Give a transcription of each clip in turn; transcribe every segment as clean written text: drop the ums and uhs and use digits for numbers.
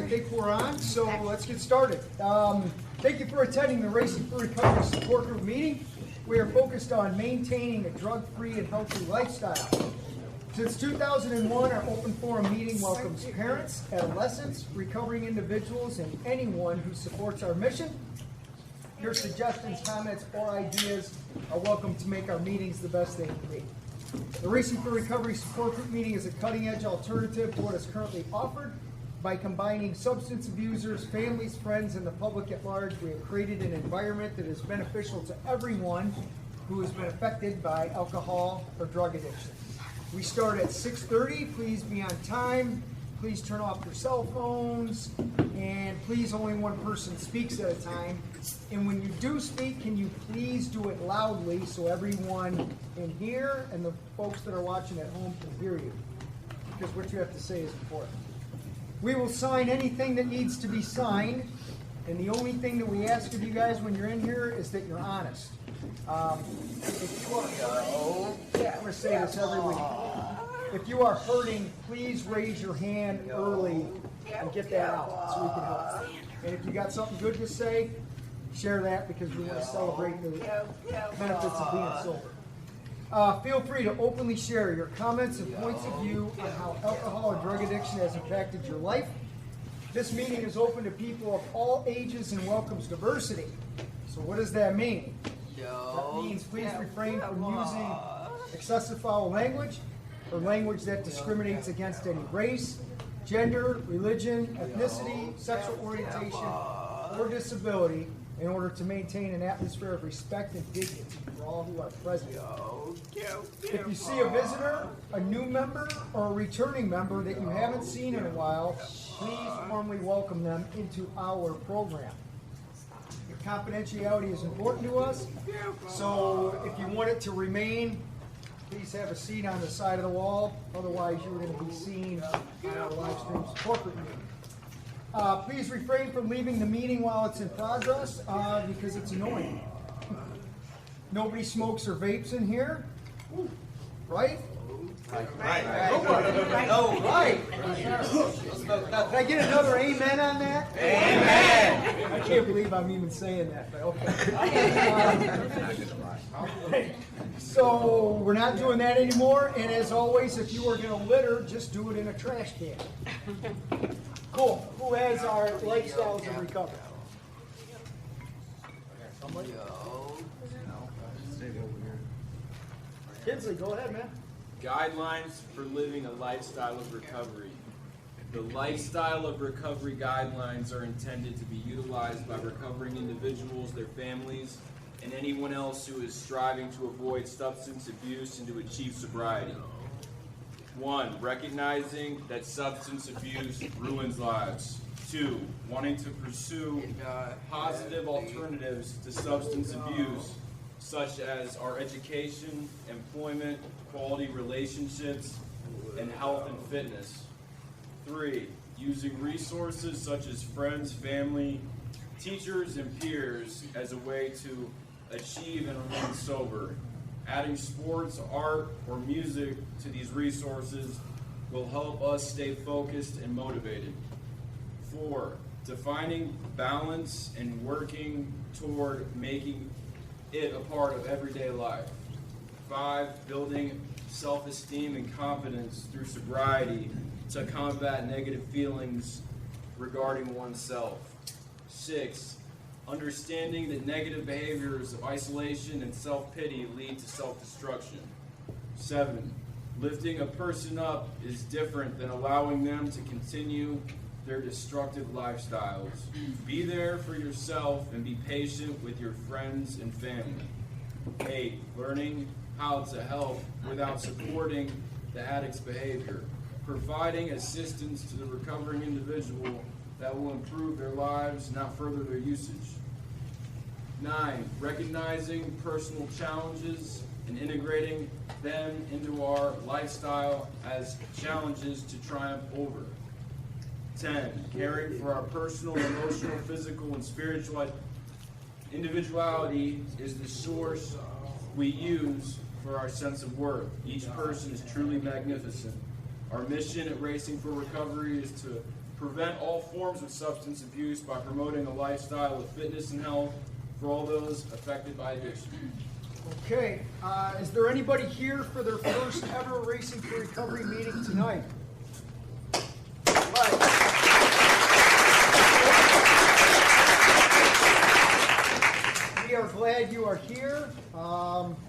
I think we're on, so let's get started. Thank you for attending the Racing for Recovery Support Group meeting. We are focused on maintaining a drug-free and healthy lifestyle. Since 2001, our open forum meeting welcomes parents, adolescents, recovering individuals, and anyone who supports our mission. Your suggestions, comments, or ideas are welcome to make our meetings the best they can be. The Racing for Recovery Support Group meeting is a cutting-edge alternative to what is currently offered. By combining substance abusers, families, friends, and the public at large, we have created an environment that is beneficial to everyone who has been affected by alcohol or drug addiction. We start at 6:30. Please be on time. Please turn off your cell phones. And please, only one person speaks at a time. And when you do speak, can you please do it loudly so everyone in here and the folks that are watching at home can hear you? Because what you have to say is important. We will sign anything that needs to be signed. And the only thing that we ask of you guys when you're in here is that you're honest. If you are, I'm going to say this every week. If you are hurting, please raise your hand early and get that out so we can help. And if you got something good to say, share that because we want to celebrate the benefits of being sober. Feel free to openly share your comments and points of view on how alcohol or drug addiction has impacted your life. This meeting is open to people of all ages and welcomes diversity. So what does that mean? That means please refrain from using excessive foul language or language that discriminates against any race, gender, religion, ethnicity, sexual orientation, or disability in order to maintain an atmosphere of respect and dignity for all who are present. If you see a visitor, a new member, or a returning member that you haven't seen in a while, please warmly welcome them into our program. Your confidentiality is important to us, so if you want it to remain, please have a seat on the side of the wall. Otherwise, you're going to be seen on our live stream support group meeting. Please refrain from leaving the meeting while it's in progress because it's annoying. Nobody smokes or vapes in here, right? Right. No, right. Can I get another amen on that? Amen. I can't believe I'm even saying that, but okay. So we're not doing that anymore, and as always, if you are going to litter, just do it in a trash can. Cool. Who has our lifestyles of recovery? Somebody? Kinsley, go ahead, man. Guidelines for living a lifestyle of recovery. The lifestyle of recovery guidelines are intended to be utilized by recovering individuals, their families, and anyone else who is striving to avoid substance abuse and to achieve sobriety. 1. Recognizing that substance abuse ruins lives. 2. Wanting to pursue positive alternatives to substance abuse, such as our education, employment, quality relationships, and health and fitness. 3. Using resources such as friends, family, teachers, and peers as a way to achieve and remain sober. Adding sports, art, or music to these resources will help us stay focused and motivated. 4. Defining balance and working toward making it a part of everyday life. 5. Building self-esteem and confidence through sobriety to combat negative feelings regarding oneself. 6. Understanding that negative behaviors of isolation and self-pity lead to self-destruction. 7. Lifting a person up is different than allowing them to continue their destructive lifestyles. Be there for yourself and be patient with your friends and family. 8. Learning how to help without supporting the addict's behavior. Providing assistance to the recovering individual that will improve their lives, not further their usage. 9. Recognizing personal challenges and integrating them into our lifestyle as challenges to triumph over. 10. Caring for our personal, emotional, physical, and spiritual individuality is the source we use for our sense of worth. Each person is truly magnificent. Our mission at Racing for Recovery is to prevent all forms of substance abuse by promoting a lifestyle of fitness and health for all those affected by addiction. Okay, is there anybody here for their first ever Racing for Recovery meeting tonight? Right. We are glad you are here.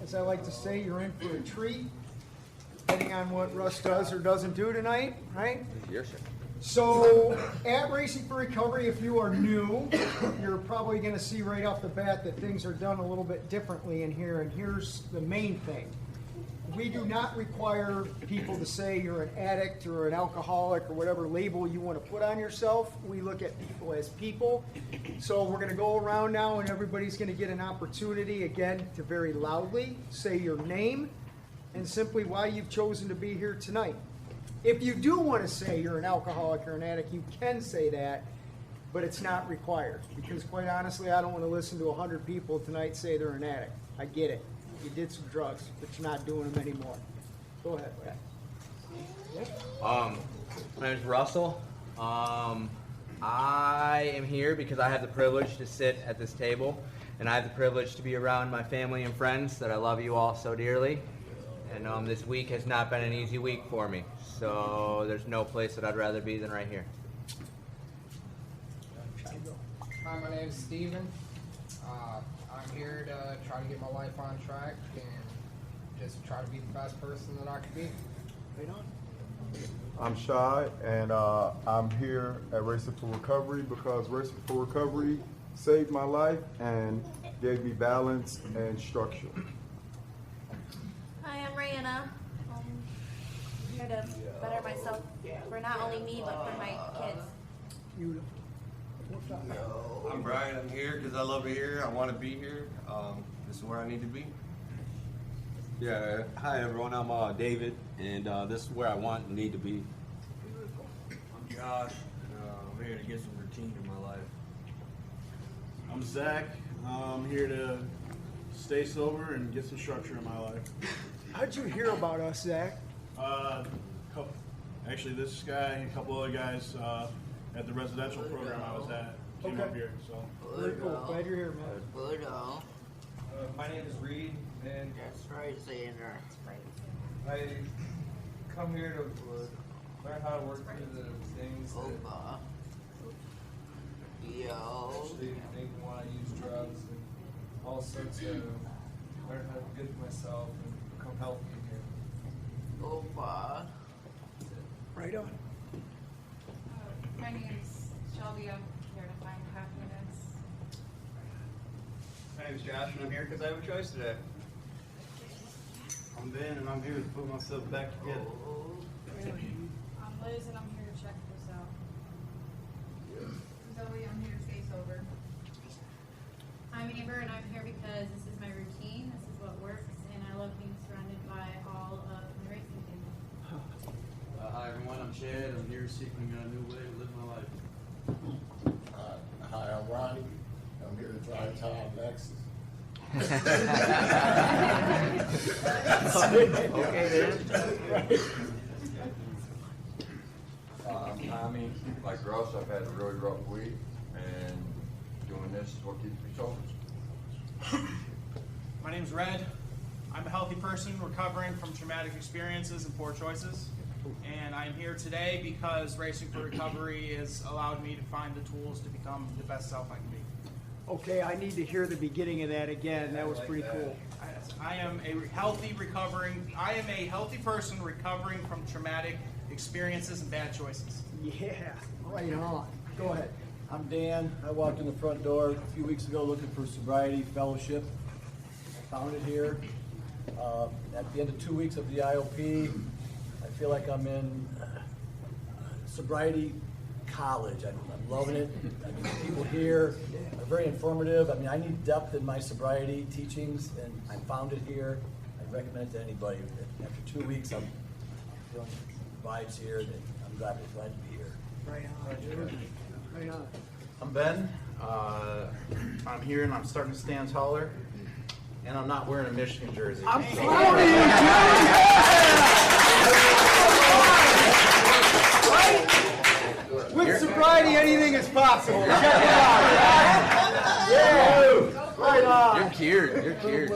As I like to say, you're in for a treat, depending on what Russ does or doesn't do tonight, right? Yes, sir. So, at Racing for Recovery, if you are new, you're probably going to see right off the bat that things are done a little bit differently in here, and here's the main thing. We do not require people to say you're an addict or an alcoholic or whatever label you want to put on yourself. We look at people as people. So we're going to go around now, and everybody's going to get an opportunity, again, to very loudly say your name and simply why you've chosen to be here tonight. If you do want to say you're an alcoholic or an addict, you can say that, but it's not required. Because quite honestly, I don't want to listen to 100 people tonight say they're an addict. I get it. You did some drugs, but you're not doing them anymore. Go ahead, Brad. My name is Russell. I am here because I have the privilege to sit at this table, and I have the privilege to be around my family and friends that I love you all so dearly. And this week has not been an easy week for me, so there's no place that I'd rather be than right here. Hi, my name is Steven. I'm here to try to get my life on track and just try to be the best person that I can be. Right on. I'm Shy, and I'm here at Racing for Recovery because Racing for Recovery saved my life and gave me balance and structure. Hi, I'm Rihanna. I'm here to better myself for not only me, but for my kids. Beautiful. I'm Brian. I'm here because I love it here. I want to be here. This is where I need to be. Yeah, hi everyone. I'm David, and this is where I want and need to be. I'm Josh, and I'm here to get some routine in my life. I'm Zach. I'm here to stay sober and get some structure in my life. How'd you hear about us, Zach? Actually, this guy and a couple other guys at the residential program I was at came up here. So Very cool. Glad you're here, man. My name is Reed, and That's right, Xander. I come here to learn how to work through the things that actually make me want to use drugs, and also to learn how to be good for myself and become healthy here. Right on. My name's Shelby. I'm here to find happiness. My name is Josh, and I'm here because I have a choice today. I'm Ben, and I'm here to put myself back together. I'm Liz, and I'm here to check this out. Zoe, I'm here to stay sober. I'm Amber, and I'm here because this is my routine, this is what works, and I love being surrounded by all of my racing team. Hi everyone. I'm Chad. I'm here seeking a new way to live my life. Hi, I'm Ronnie. I'm here to drive Tom Lexus. Okay, then. I'm Tommy. Like Russ, I've had a really rough week, and doing this is what keeps me sober. My name's Red. I'm a healthy person recovering from traumatic experiences and poor choices. And I'm here today because Racing for Recovery has allowed me to find the tools to become the best self I can be. Okay, I need to hear the beginning of that again. That was pretty cool. I am a healthy person recovering from traumatic experiences and bad choices. Yeah, right on. Go ahead. I'm Dan. I walked in the front door a few weeks ago looking for sobriety fellowship. I found it here. At the end of 2 weeks of the IOP, I feel like I'm in sobriety college. I'm loving it. I mean, the people here are very informative. I mean, I need depth in my sobriety teachings, and I found it here. I recommend it to anybody. After 2 weeks, I'm feeling vibes here, and I'm glad to be here. Right on. Right on. I'm Ben. I'm here and I'm starting to stand taller. And I'm not wearing a Michigan jersey. I'm proud of you, Joey! With sobriety, anything is possible. Check it out. Yeah. Right on. You're cured. You're cured.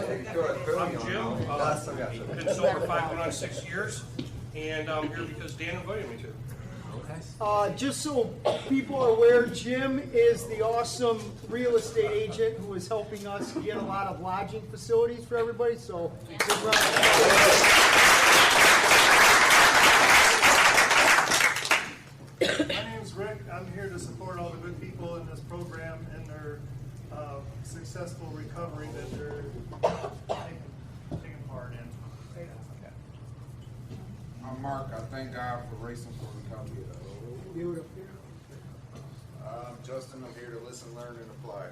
I'm Jim. Been sober 5 going on 6 years, and I'm here because Dan invited me to. Just so people are aware, Jim is the awesome real estate agent who is helping us get a lot of lodging facilities for everybody. So, big round of applause. My name's Rick. I'm here to support all the good people in this program and their successful recovery that they're taking part in. I'm Mark. I thank God for Racing for Recovery. Beautiful. I'm Justin. I'm here to listen, learn, and apply.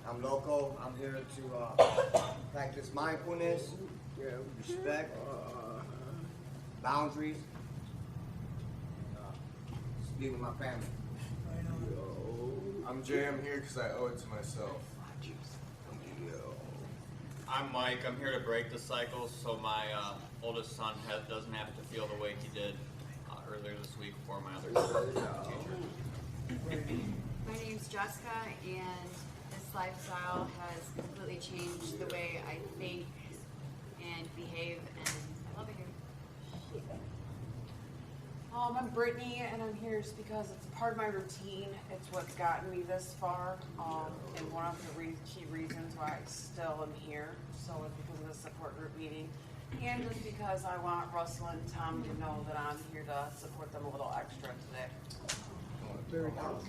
I'm Loco. I'm here to practice mindfulness, respect, boundaries, just be with my family. I'm Jay. I'm here because I owe it to myself. I'm Mike. I'm here to break the cycle so my oldest son doesn't have to feel the way he did earlier this week for my other teacher. My name's Jessica, and this lifestyle has completely changed the way I think and behave, and I love it here. I'm Brittany, and I'm here just because it's part of my routine. It's what's gotten me this far, and one of the key reasons why I still am here. So it's because of the support group meeting, and just because I want Russell and Tom to know that I'm here to support them a little extra today. Very cool.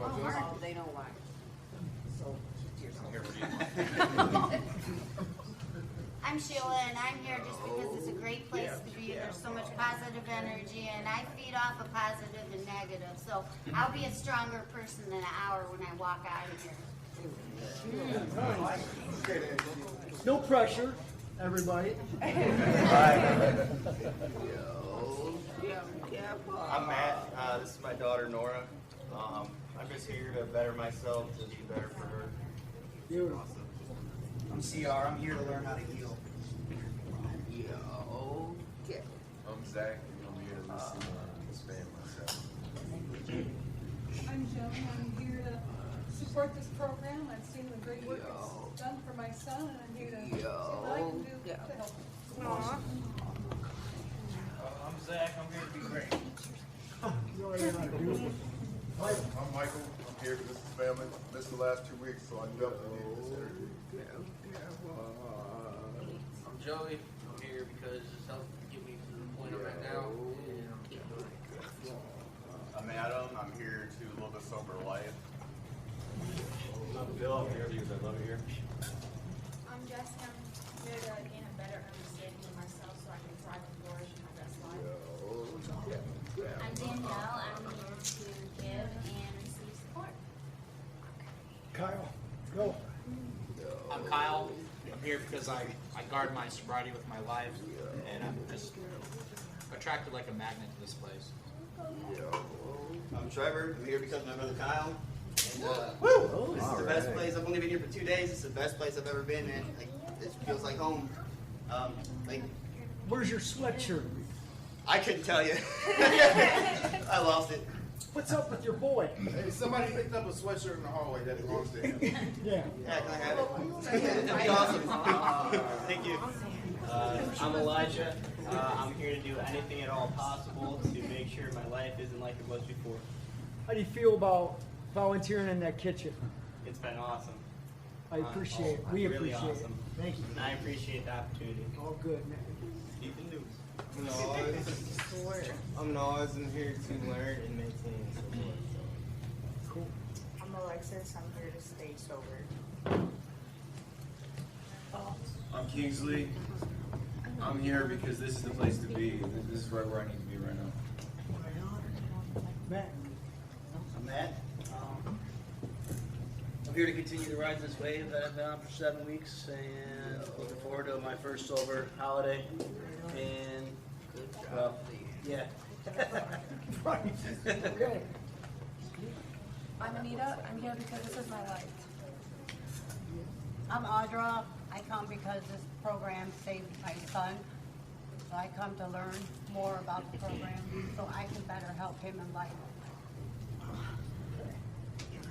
Oh, they know why. So, here's I'm Sheila, and I'm here just because it's a great place to be. There's so much positive energy, and I feed off of positive and negative. So I'll be a stronger person in an hour when I walk out of here. No pressure, everybody. I'm Matt. This is my daughter Nora. I'm just here to better myself, to be better for her. Beautiful. I'm CR. I'm here to learn how to heal. I'm Zach, and I'm here to listen, expand myself. I'm Joan. I'm here to support this program. I've seen the great work it's done for my son, and I'm here to see what I can do to help. I'm Zach. I'm here to be great. I'm Michael. I'm here because this is family. Missed the last 2 weeks, so I definitely need this energy. I'm Joey. I'm here because this helps get me to the point I'm at now. And keep doing it. I'm Adam. I'm here to live a sober life. I'm Bill. I'm here because I love it here. I'm Jessica. I'm here to gain a better understanding of myself so I can thrive and flourish in my best life. I'm Danielle. I'm here to give and receive support. Kyle, go. I'm Kyle. I'm here because I guard my sobriety with my life, and I'm just attracted like a magnet to this place. I'm Trevor. I'm here because of my brother Kyle. And, this is the best place. I've only been here for 2 days. It's the best place I've ever been in. Like, it feels like home. Where's your sweatshirt? I couldn't tell you. I lost it. What's up with your boy? Hey, somebody picked up a sweatshirt in the hallway that belongs to him. Yeah. Yeah, can I have it? That'd be awesome. Thank you. I'm Elijah. I'm here to do anything at all possible to make sure my life isn't like it was before. How do you feel about volunteering in that kitchen? It's been awesome. I appreciate it. We really appreciate awesome. it. Thank you. And I appreciate the opportunity. All good, man. Ethan Dukes. I'm Noz. I'm here to learn and maintain support. Cool. I'm Alexis. I'm here to stay sober. I'm Kingsley. I'm here because this is the place to be. This is right where I need to be right now. Matt. I'm Matt. I'm here to continue to ride this wave that I've been on for 7 weeks, and looking forward to my first sober holiday. And well, yeah. I'm Anita. I'm here because this is my life. I'm Audra. I come because this program saved my son. So I come to learn more about the program so I can better help him in life.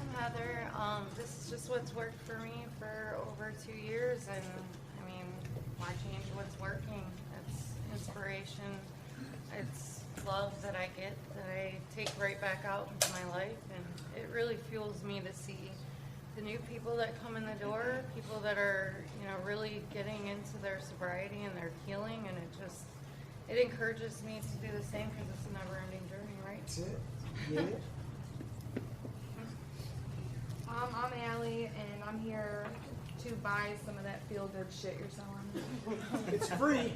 I'm Heather. This is just what's worked for me for over 2 years, and I mean, marching into what's working. It's inspiration. It's love that I get, that I take right back out into my life, and it really fuels me to see the new people that come in the door, people that are, you know, really getting into their sobriety and their healing, and it encourages me to do the same because it's a never-ending journey, right? That's it. Yeah. I'm Allie, and I'm here to buy some of that feel-good shit you're selling. It's free.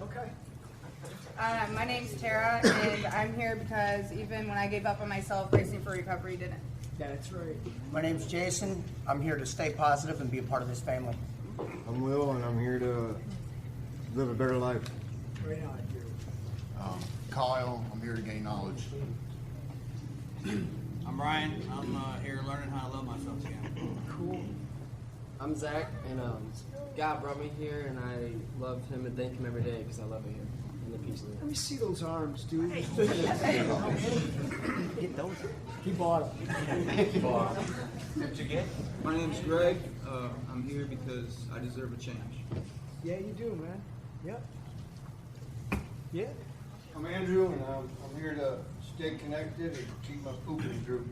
Okay. My name's Tara, and I'm here because even when I gave up on myself, Racing for Recovery didn't. That's right. My name's Jason. I'm here to stay positive and be a part of this family. I'm Will, and I'm here to live a better life. Right on, dude. Kyle, I'm here to gain knowledge. I'm Ryan. I'm here learning how to love myself again. Cool. I'm Zach, and God brought me here, and I love him and thank him every day because I love it here in the peace Let me see those arms, dude. Get those. He bought them. What'd you get? My name's Greg. I'm here because I deserve a change. Yeah, you do, man. Yep. Yeah. I'm Andrew, and I'm here to stay connected and keep my pooping droop.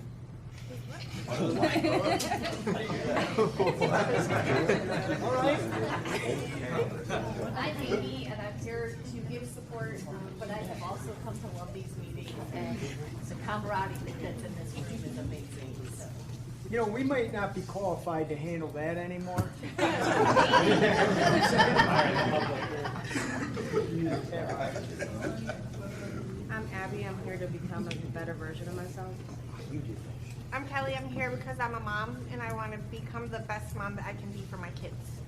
All right. I'm Amy, and I'm here to give support, but I have also come to love these meetings, and the camaraderie that's in this room is amazing. So. You know, we might not be qualified to handle that anymore. I'm Abby. I'm here to become a better version of myself. I'm Kelly. I'm here because I'm a mom, and I want to become the best mom that I can be for my kids.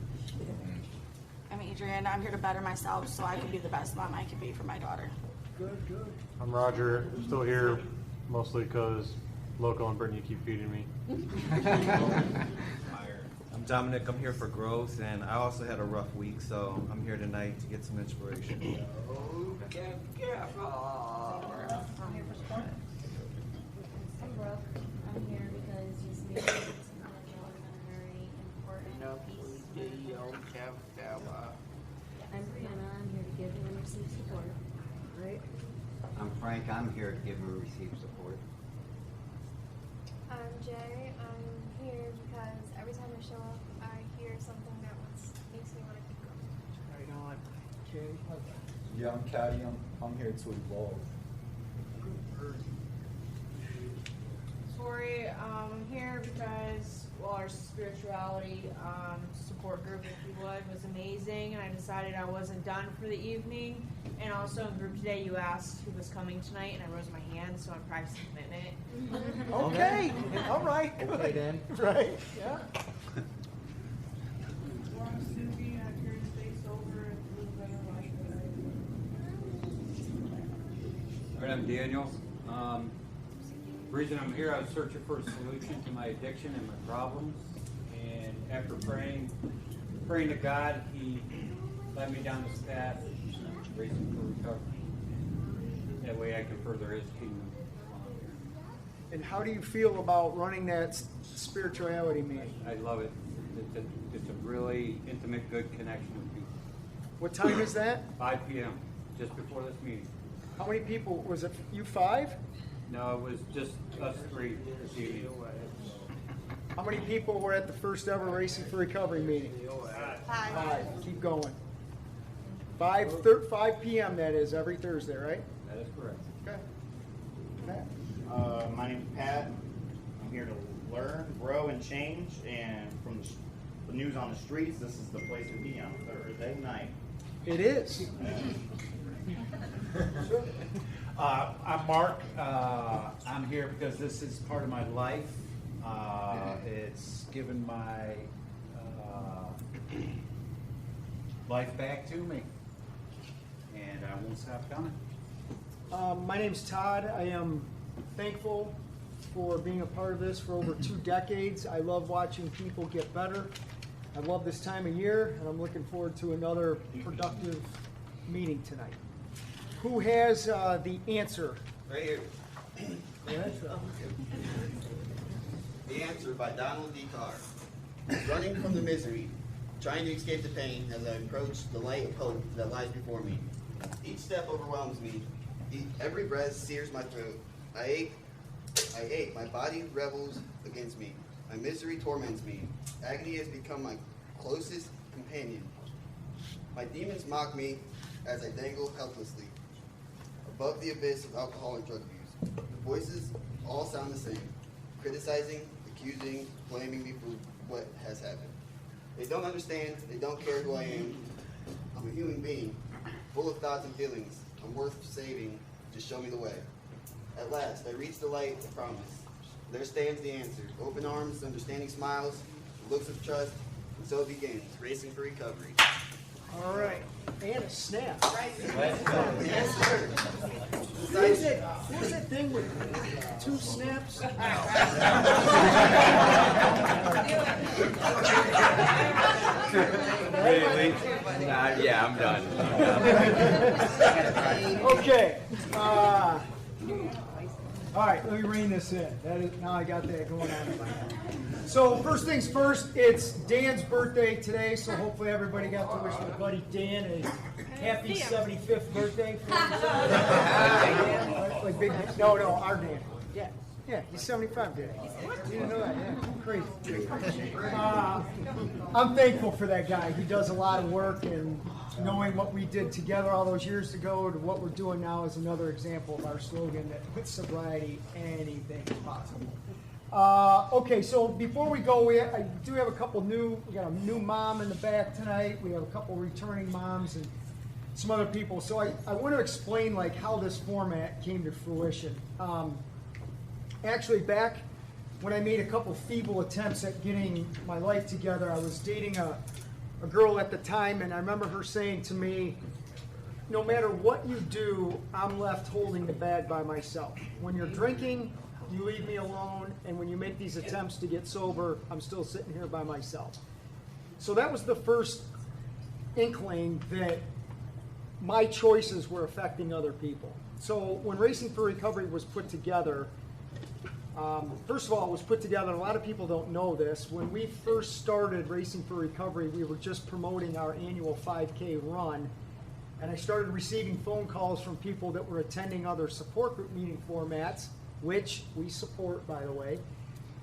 I'm Adrienne. I'm here to better myself so I can be the best mom I can be for my daughter. Good, good. I'm Roger. I'm still here mostly because Loco and Brittany keep feeding me. I'm Dominic. I'm here for growth, and I also had a rough week, so I'm here tonight to get some inspiration. I'm here for support. I'm Brooke. I'm here because these meetings are very important piece. I'm Brianna. I'm here to give and receive support. Right. I'm Frank. I'm here to give and receive support. I'm Jay. I'm here because every time I show up, I hear something that makes me want to keep going. Right on. Okay. Yeah, I'm Caddy. I'm here to evolve. Tori, I'm here because, well, our spirituality support group, if you would, was amazing, and I decided I wasn't done for the evening. And also in group today, you asked who was coming tonight, and I rose my hand, so I'm practicing commitment. Okay. All right. Okay, then. Right. Yeah. All right, I'm Daniel. The reason I'm here, I was searching for a solution to my addiction and my problems. And after praying to God, He led me down this path, Racing for Recovery. That way I can further His kingdom. And how do you feel about running that spirituality meeting? I love it. It's a really intimate, good connection with people. What time is that? 5 p.m., just before this meeting. How many people? Was it you 5? No, it was just us 3 this evening. How many people were at the first ever Racing for Recovery meeting? 5. Keep going. 5 p.m. that is every Thursday, right? That is correct. Okay. Pat? My name's Pat. I'm here to learn, grow, and change. And from the news on the streets, this is the place to be on Thursday night. It is. Sure. I'm Mark. I'm here because this is part of my life. It's given my life back to me, and I won't stop coming. My name's Todd. I am thankful for being a part of this for over 2 decades. I love watching people get better. I love this time of year, and I'm looking forward to another productive meeting tonight. Who has the answer? Right here. Yes, The Answer by Donald D. Carr. Running from the misery, trying to escape the pain as I approach the light of hope that lies before me. Each step overwhelms me. Every breath sears my throat. I ache. My body rebels against me. My misery torments me. Agony has become my closest companion. My demons mock me as I dangle helplessly above the abyss of alcohol and drug abuse. The voices all sound the same, criticizing, accusing, blaming me for what has happened. They don't understand. They don't care who I am. I'm a human being, full of thoughts and feelings. I'm worth saving. Just show me the way. At last, I reach the light of promise. There stands the answer. Open arms, understanding smiles, looks of trust, and so it begins, racing for recovery. All right. And a snap. Let's go. Yes, sir. What's that thing with 2 snaps? Really? Yeah, I'm done. Okay. All right, let me rein this in. Now I got that going on in my head. So first things first, it's Dan's birthday today, so hopefully everybody got to wish my buddy Dan a happy 75th birthday. Like big, no, our Dan. Yeah, he's 75 today. You didn't know that? Yeah, crazy. I'm thankful for that guy. He does a lot of work, and knowing what we did together all those years ago to what we're doing now is another example of our slogan that with sobriety, anything is possible. Okay, so before we go, I do have we got a new mom in the back tonight. We have a couple returning moms and some other people. So I want to explain like how this format came to fruition. Actually, back when I made a couple feeble attempts at getting my life together, I was dating a girl at the time, and I remember her saying to me, no matter what you do, I'm left holding the bag by myself. When you're drinking, you leave me alone, and when you make these attempts to get sober, I'm still sitting here by myself. So that was the first inkling that my choices were affecting other people. So when Racing for Recovery was put together, first of all, it was put together, and a lot of people don't know this. When we first started Racing for Recovery, we were just promoting our annual 5K run, and I started receiving phone calls from people that were attending other support group meeting formats, which we support, by the way,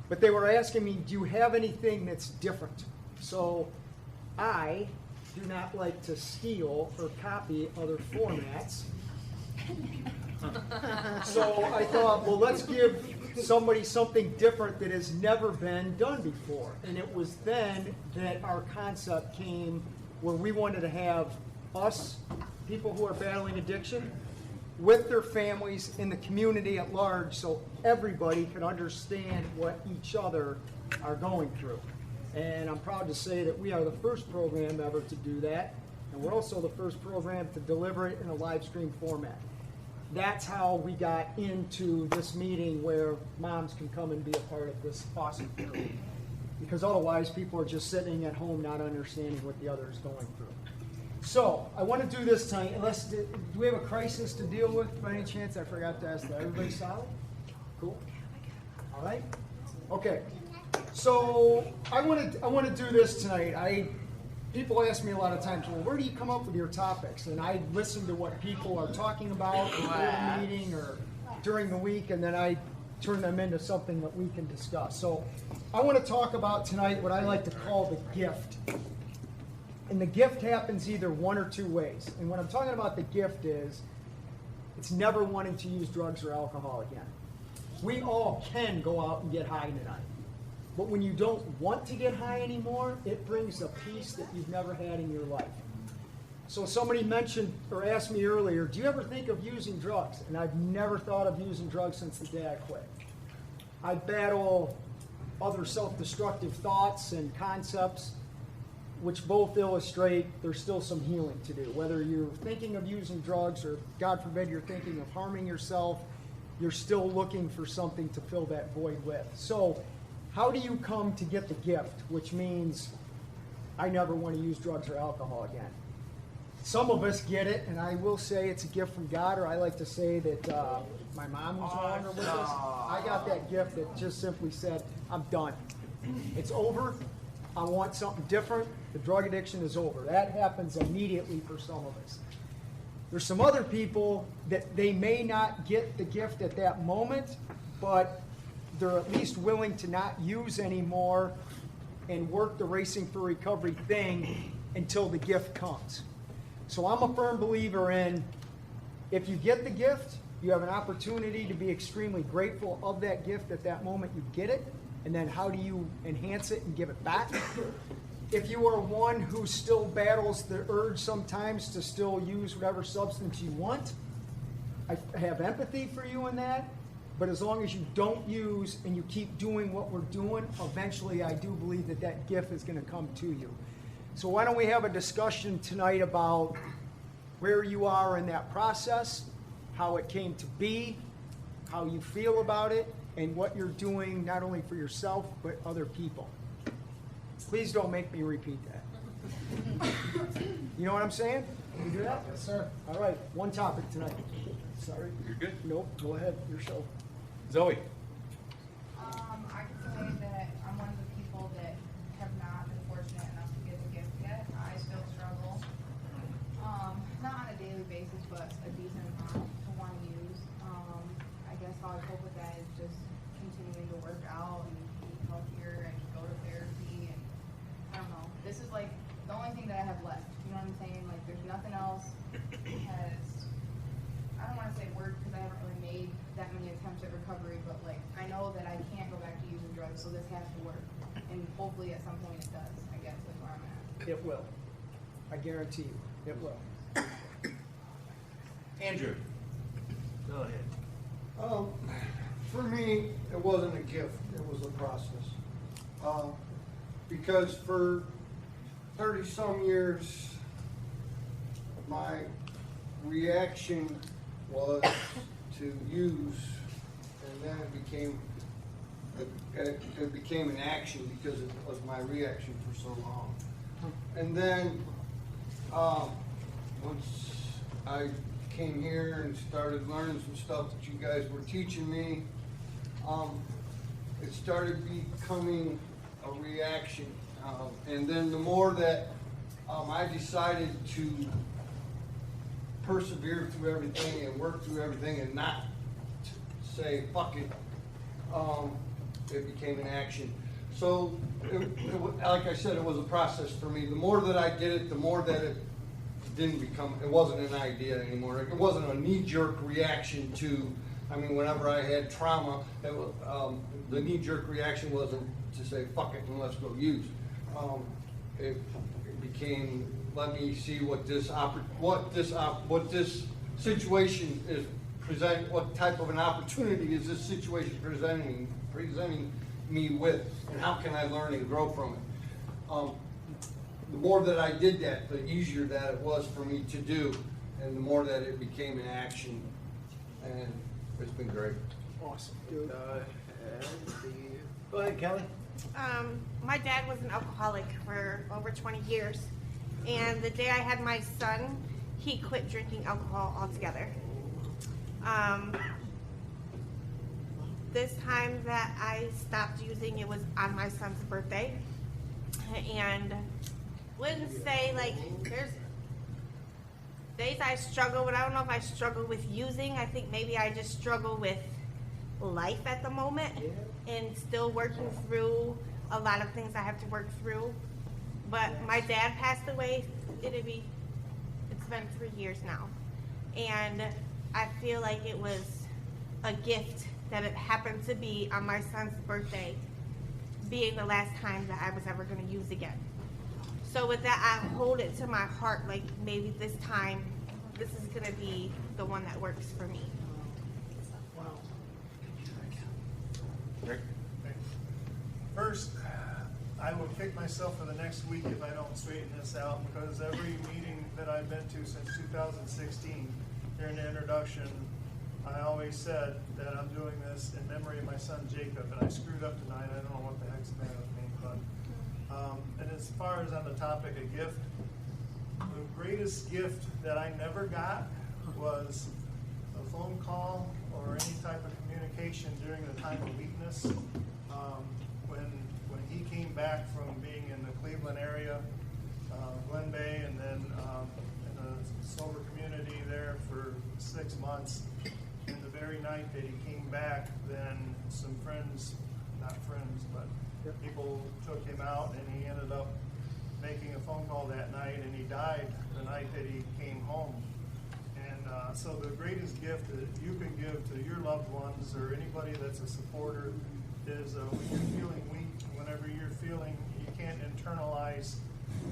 but they were asking me, do you have anything that's different? So I do not like to steal or copy other formats. So I thought, well, let's give somebody something different that has never been done before. And it was then that our concept came where we wanted to have us, people who are battling addiction, with their families in the community at large so everybody could understand what each other are going through. And I'm proud to say that we are the first program ever to do that. And we're also the first program to deliver it in a live stream format. That's how we got into this meeting where moms can come and be a part of this awesome group. Because otherwise people are just sitting at home not understanding what the other is going through. So I want to do this tonight. Do we have a crisis to deal with by any chance? I forgot to ask that. Everybody solid? Cool. All right. Okay. So I want to do this tonight. People ask me a lot of times, well, where do you come up with your topics? And I listen to what people are talking about before the meeting or during the week, and then I turn them into something that we can discuss. So I want to talk about tonight what I like to call the gift. And the gift happens either one or two ways. And what I'm talking about the gift is, it's never wanting to use drugs or alcohol again. We all can go out and get high tonight. But when you don't want to get high anymore, it brings a peace that you've never had in your life. So somebody mentioned or asked me earlier, do you ever think of using drugs? And I've never thought of using drugs since the day I quit. I battle other self-destructive thoughts and concepts, which both illustrate there's still some healing to do. Whether you're thinking of using drugs or, God forbid, you're thinking of harming yourself, you're still looking for something to fill that void with. So how do you come to get the gift? Which means I never want to use drugs or alcohol again. Some of us get it, and I will say it's a gift from God, or I like to say that my mom was no longer with us. I got that gift that just simply said, I'm done. It's over. I want something different. The drug addiction is over. That happens immediately for some of us. There's some other people that they may not get the gift at that moment, but they're at least willing to not use anymore and work the Racing for Recovery thing until the gift comes. So I'm a firm believer in, if you get the gift, you have an opportunity to be extremely grateful of that gift at that moment you get it, and then how do you enhance it and give it back? If you are one who still battles the urge sometimes to still use whatever substance you want, I have empathy for you in that, but as long as you don't use and you keep doing what we're doing, eventually I do believe that that gift is going to come to you. So why don't we have a discussion tonight about where you are in that process, how it came to be, how you feel about it, and what you're doing not only for yourself, but other people. Please don't make me repeat that. You know what I'm saying? Can we do that? Yes, sir. All right, one topic tonight. Sorry. You're good? Nope, go ahead, your show. Zoe. I can say that I'm one of the people that have not been fortunate enough to get the gift yet. I still struggle, not on a daily basis, but a decent amount to want to use. I guess how I cope with that is just continuing to work out and eat healthier and go to therapy. And I don't know. This is like the only thing that I have left. You know what I'm saying? Like there's nothing else has. I don't want to say worked because I haven't really made that many attempts at recovery, but like I know that I can't go back to using drugs, so this has to work, and hopefully at some point it does. I guess is where I'm at. It will. I guarantee you, it will. Andrew. Go ahead. For me, it wasn't a gift, it was a process. Because for 30-some years, my reaction was to use, and then it became an action because it was my reaction for so long. And then once I came here and started learning some stuff that you guys were teaching me, it started becoming a reaction. And then the more that I decided to persevere through everything and work through everything and not say, fuck it, it became an action. So, like I said, it was a process for me. The more that I did it, the more that it wasn't an idea anymore. It wasn't a knee-jerk reaction to, whenever I had trauma, the knee-jerk reaction wasn't to say, fuck it, and let's go use. It became, let me see what this situation is presenting, what type of an opportunity is this situation presenting me with, and how can I learn and grow from it. The more that I did that, the easier that it was for me to do, and the more that it became an action, and it's been great. Awesome. Go ahead, Kelly. My dad was an alcoholic for over 20 years, and the day I had my son, he quit drinking alcohol altogether. This time that I stopped using, it was on my son's birthday, and wouldn't say like there's days I struggle, but I don't know if I struggle with using. I think maybe I just struggle with life at the moment and still working through a lot of things I have to work through. But my dad passed away, it's been 3 years now. And I feel like it was a gift that it happened to be on my son's birthday, being the last time that I was ever gonna use again. So with that, I hold it to my heart, like maybe this time, this is gonna be the one that works for me. First, I will kick myself for the next week if I don't straighten this out, because every meeting that I've been to since 2016, during the introduction, I always said that I'm doing this in memory of my son Jacob, and I screwed up tonight. I don't know what the heck's the matter with me, but And as far as on the topic of gift, the greatest gift that I never got was a phone call or any type of communication during the time of weakness. When he came back from being in the Cleveland area, Glen Bay, and then in the sober community there for 6 months. And the very night that he came back, then some friends, not friends, but people took him out, and he ended up making a phone call that night, and he died the night that he came home. And so the greatest gift that you can give to your loved ones or anybody that's a supporter is when you're feeling weak, whenever you're feeling you can't internalize,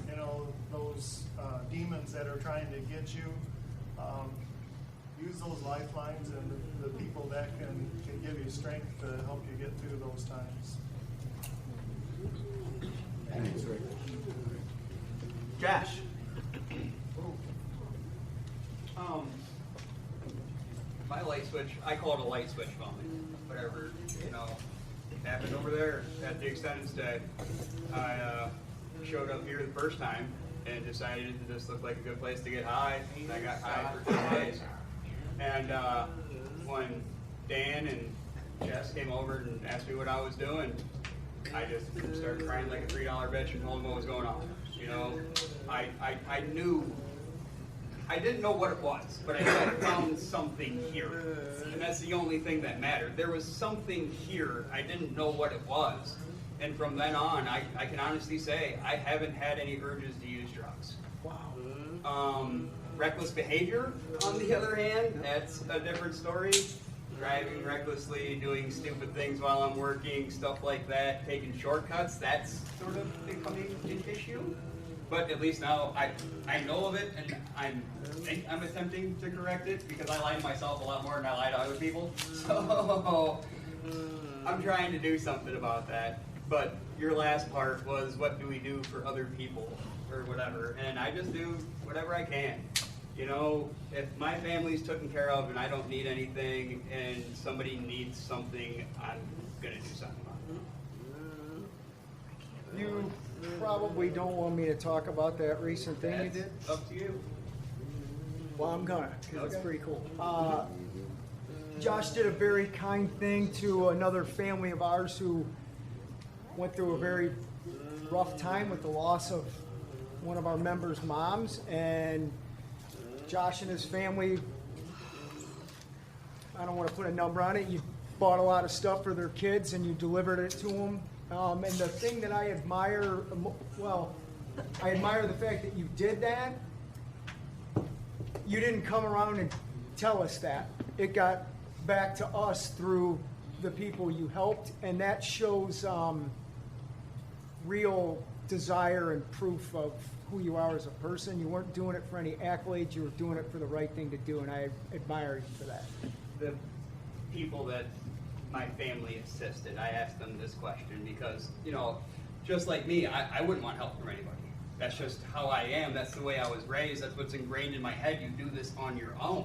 you know, those demons that are trying to get you. Use those lifelines and the people that can give you strength to help you get through those times. Thanks, Rick. Josh. My light switch, I call it a light switch moment. Whatever, you know, happened over there at the extended stay. I showed up here the first time and decided this looked like a good place to get high. And I got high for 2 days. And when Dan and Jess came over and asked me what I was doing, I just started crying like a $3 bitch and told them what was going on. You know, I knew, I didn't know what it was, but I had found something here. And that's the only thing that mattered. There was something here, I didn't know what it was. And from then on, I can honestly say I haven't had any urges to use drugs. Wow. Reckless behavior, on the other hand, that's a different story. Driving recklessly, doing stupid things while I'm working, stuff like that, taking shortcuts, that's sort of becoming an issue. But at least now I know of it, and I think I'm attempting to correct it because I lie to myself a lot more than I lie to other people. So I'm trying to do something about that. But your last part was, what do we do for other people or whatever? And I just do whatever I can. You know, if my family's taken care of and I don't need anything and somebody needs something, I'm going to do something about it. You probably don't want me to talk about that recent thing you did. Up to you. Well, I'm gonna, because it's pretty cool. Josh did a very kind thing to another family of ours who went through a very rough time with the loss of one of our members' moms, and Josh and his family, I don't want to put a number on it, you bought a lot of stuff for their kids and you delivered it to them. And the thing that I admire, well, I admire the fact that you did that. You didn't come around and tell us that. It got back to us through the people you helped, and that shows real desire and proof of who you are as a person. You weren't doing it for any accolades, you were doing it for the right thing to do, and I admire you for that. The people that my family assisted, I asked them this question because, you know, just like me, I wouldn't want help from anybody. That's just how I am. That's the way I was raised. That's what's ingrained in my head. You do this on your own.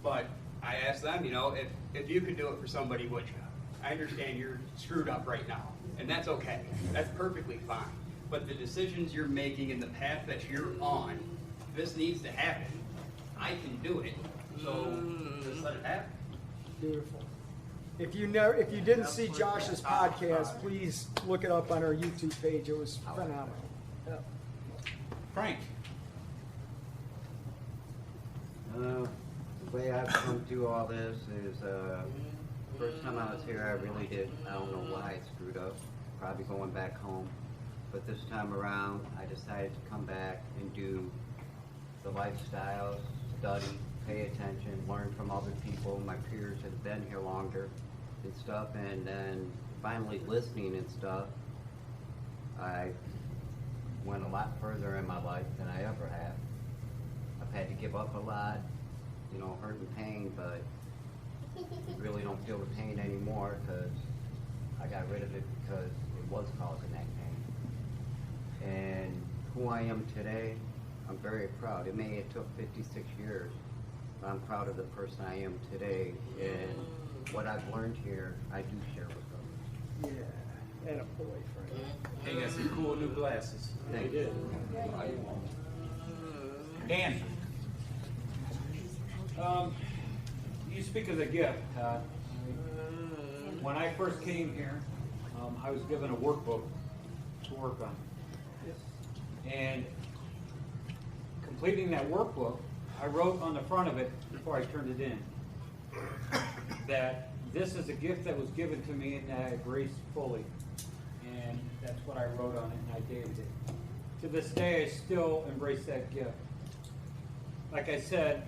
But I asked them, you know, if you could do it for somebody, would you? I understand you're screwed up right now, and that's okay. That's perfectly fine. But the decisions you're making and the path that you're on, this needs to happen. I can do it, so just let it happen. Beautiful. If you didn't see Josh's podcast, please look it up on our YouTube page. It was phenomenal. Yep. Frank. The way I've come through all this is, first time I was here, I don't know why I screwed up, probably going back home. But this time around, I decided to come back and do the lifestyles, study, pay attention, learn from other people. My peers have been here longer and stuff, and then finally listening and stuff, I went a lot further in my life than I ever have. I've had to give up a lot, you know, hurt and pain, but I really don't feel the pain anymore because I got rid of it because it was causing that pain. And who I am today, I'm very proud. It took 56 years, but I'm proud of the person I am today, and what I've learned here, I do share with others. Yeah. And a boyfriend. He got some cool new glasses. Thank you. Dan, you speak of the gift, Todd. When I first came here, I was given a workbook to work on. And completing that workbook, I wrote on the front of it before I turned it in that this is a gift that was given to me and that I embraced fully. And that's what I wrote on it, and I dated it. To this day, I still embrace that gift. Like I said,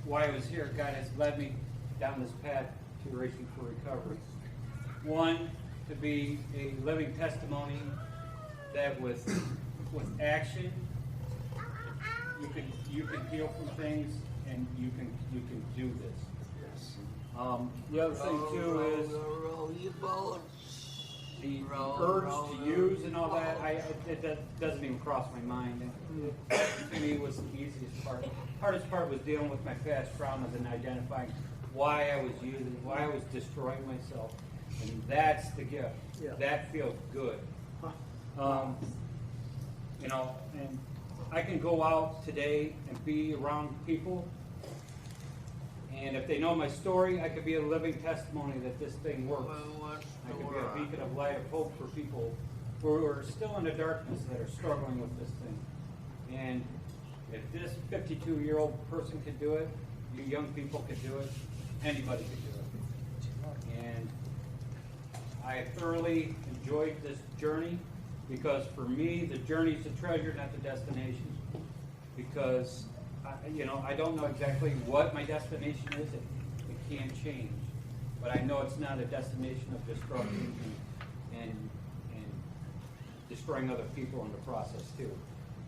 why I was here, God has led me down this path to Racing for Recovery. One, to be a living testimony that with action, you can heal from things, and you can do this. The other thing too is the urge to use and all that. That doesn't even cross my mind. To me, was the easiest part. Hardest part was dealing with my past traumas and identifying why I was using, why I was destroying myself, and that's the gift. Yeah. That feels good. You know, and I can go out today and be around people, and if they know my story, I could be a living testimony that this thing works. I could be a beacon of light of hope for people who are still in the darkness that are struggling with this thing. And if this 52-year-old person could do it, you young people could do it, anybody could do it. And I thoroughly enjoyed this journey because for me, the journey's the treasure, not the destination. Because, I don't know exactly what my destination is. It can't change. But I know it's not a destination of destruction and destroying other people in the process, too.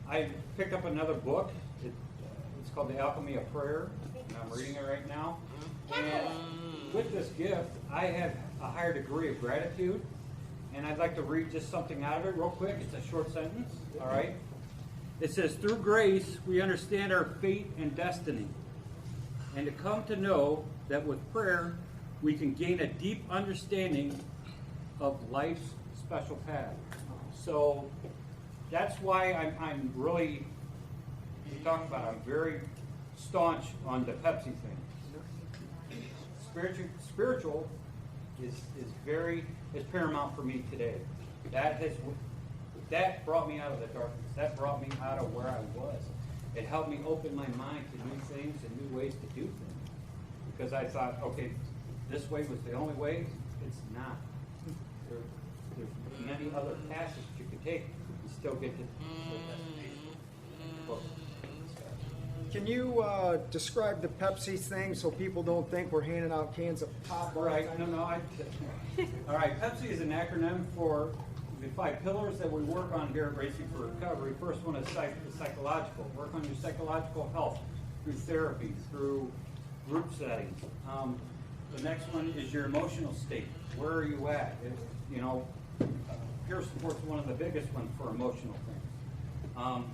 I picked up another book. It's called The Alchemy of Prayer, and I'm reading it right now. And with this gift, I have a higher degree of gratitude, and I'd like to read just something out of it real quick. It's a short sentence, all right? It says, through grace, we understand our fate and destiny, and to come to know that with prayer, we can gain a deep understanding of life's special path. So that's why I'm really, you talk about, I'm very staunch on the Pepsi thing. Spiritual is paramount for me today. That brought me out of the darkness. That brought me out of where I was. It helped me open my mind to new things and new ways to do things. Because I thought, okay, this way was the only way. It's not. There's many other paths that you can take and still get to the destination. Can you describe the Pepsi thing so people don't think we're handing out cans of pop? Right. No. All right. Pepsi is an acronym for the 5 pillars that we work on here at Racing for Recovery. First one is psychological. Work on your psychological health through therapy, through group settings. The next one is your emotional state. Where are you at? Peer support's one of the biggest ones for emotional things.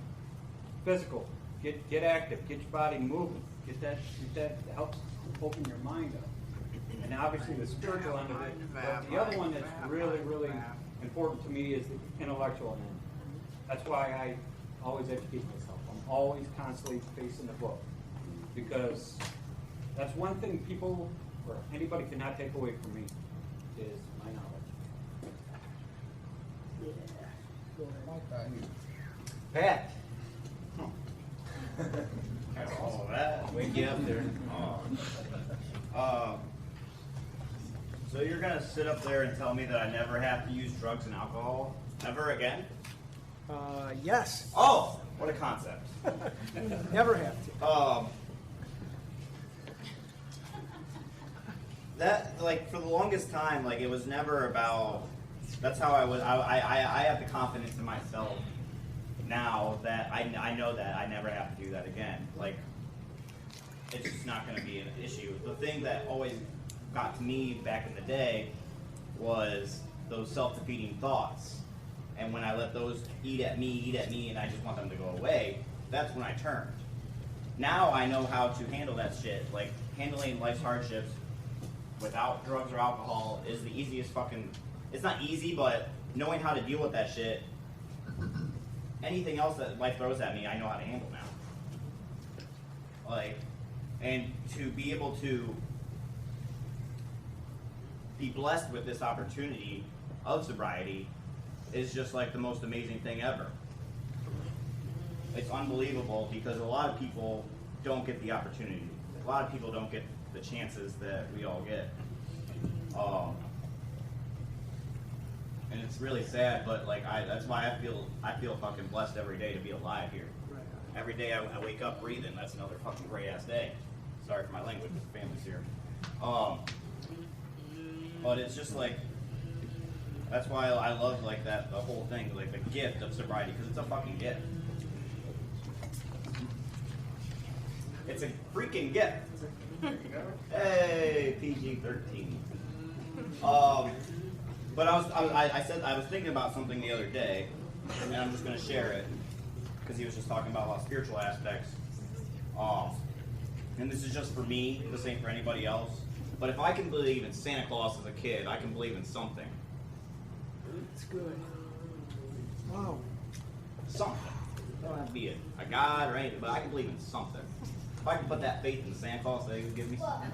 Physical. Get active. Get your body moving. Get that helps open your mind up. And obviously the spiritual end of it. But the other one that's really, really important to me is the intellectual end. That's why I always educate myself. I'm always constantly facing the book. Because that's one thing people or anybody cannot take away from me is my knowledge. Pat. All that. Wake you up there. So you're gonna sit up there and tell me that I never have to use drugs and alcohol ever again? Yes. Oh, what a concept. Never have to. That, like, for the longest time, like, it was never about, that's how I was, I have the confidence in myself now that I know that I never have to do that again. Like, it's just not going to be an issue. The thing that always got to me back in the day was those self-defeating thoughts. And when I let those eat at me, and I just want them to go away, that's when I turned. Now I know how to handle that shit. Like, handling life's hardships without drugs or alcohol is the easiest fucking it's not easy, but knowing how to deal with that shit, anything else that life throws at me, I know how to handle now. Like, and to be able to be blessed with this opportunity of sobriety is just like the most amazing thing ever. It's unbelievable because a lot of people don't get the opportunity. A lot of people don't get the chances that we all get. And it's really sad, but like that's why I feel fucking blessed every day to be alive here. Every day I wake up breathing. That's another fucking great ass day. Sorry for my language, but the family's here. But it's just like, that's why I love like that, the whole thing, like the gift of sobriety, because it's a fucking gift. It's a freaking gift. Hey, PG-13. But I was thinking about something the other day, and I'm just gonna share it, because he was just talking about spiritual aspects. And this is just for me, this ain't for anybody else. But if I can believe in Santa Claus as a kid, I can believe in something. It's good. Wow. Something. It don't have to be a God or anything, but I can believe in something. If I can put that faith in Santa Claus that he would give me something,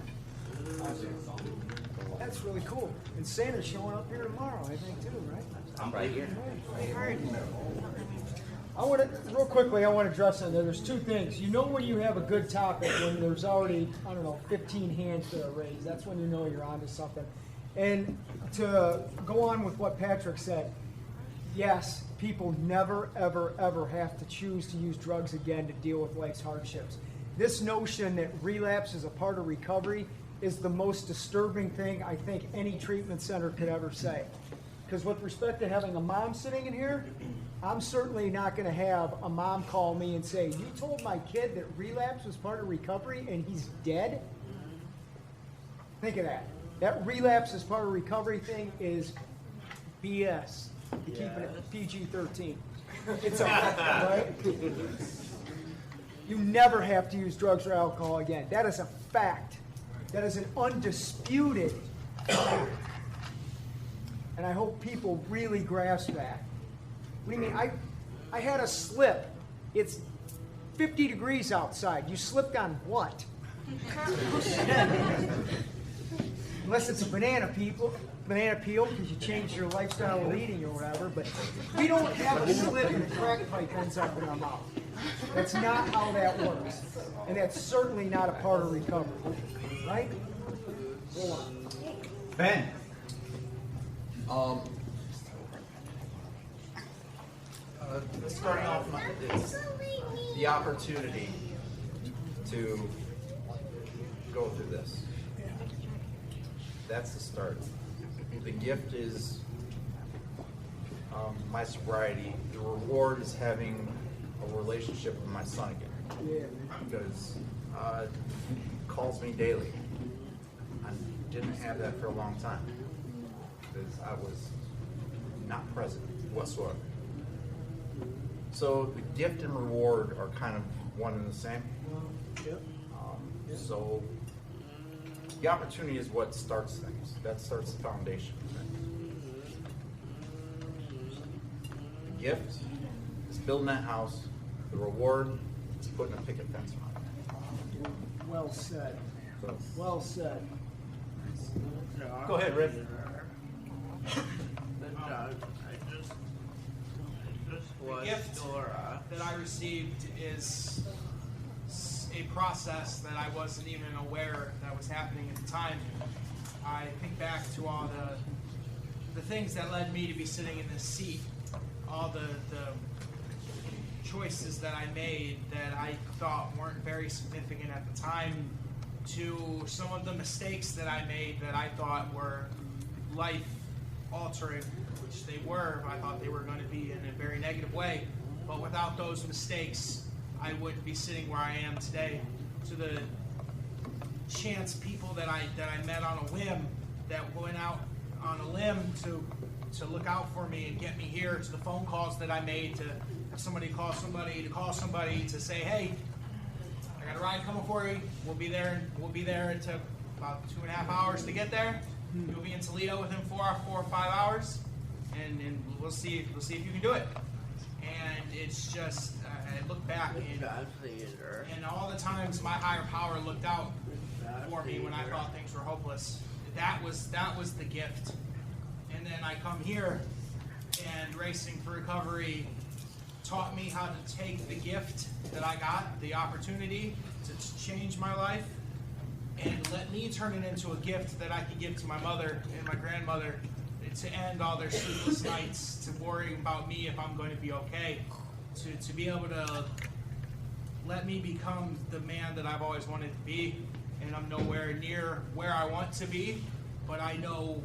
I'll believe in something. That's really cool. And Santa's showing up here tomorrow, I think, too, right? I'm right here. I want to, real quickly, I want to address on there. There's two things. You know when you have a good topic, when there's already, 15 hands that are raised. That's when you know you're onto something. And to go on with what Patrick said, yes, people never, ever, ever have to choose to use drugs again to deal with life's hardships. This notion that relapse is a part of recovery is the most disturbing thing I think any treatment center could ever say. Because with respect to having a mom sitting in here, I'm certainly not going to have a mom call me and say, you told my kid that relapse was part of recovery and he's dead? Think of that. That relapse as part of recovery thing is BS. You keep it at PG-13. It's a right? You never have to use drugs or alcohol again. That is a fact. That is an undisputed fact. And I hope people really grasp that. What do you mean? I had a slip. It's 50 degrees outside. You slipped on what? Unless it's a banana peel, because you changed your lifestyle of eating or whatever. But we don't have a slip and a crack pipe ends up in our mouth. That's not how that works. And that's certainly not a part of recovery. Right? Go on. Ben. Starting off is the opportunity to go through this. That's the start. The gift is my sobriety. The reward is having a relationship with my son again. Because he calls me daily. I didn't have that for a long time because I was not present whatsoever. So the gift and reward are kind of one and the same. So the opportunity is what starts things. That starts the foundation of things. The gift is building that house. The reward is putting a picket fence around it. Well said. Well said. Go ahead, Rick. The gift that I received is a process that I wasn't even aware that was happening at the time. I think back to all the things that led me to be sitting in this seat, all the choices that I made that I thought weren't very significant at the time, to some of the mistakes that I made that I thought were life altering, which they were. I thought they were going to be in a very negative way, but without those mistakes, I wouldn't be sitting where I am today. To the chance people that I met on a whim, that went out on a limb to look out for me and get me here, to the phone calls that I made to have somebody call somebody to say, hey, I got a ride coming for you. We'll be there. It took about 2.5 hours to get there. You'll be in Toledo within 4 or 5 hours, and we'll see if you can do it. And it's just, I look back and all the times my higher power looked out for me when I thought things were hopeless. That was the gift. And then I come here, and Racing for Recovery taught me how to take the gift that I got, the opportunity to change my life, and let me turn it into a gift that I could give to my mother and my grandmother to end all their sleepless nights, to worrying about me if I'm going to be okay, to be able to let me become the man that I've always wanted to be. And I'm nowhere near where I want to be, but I know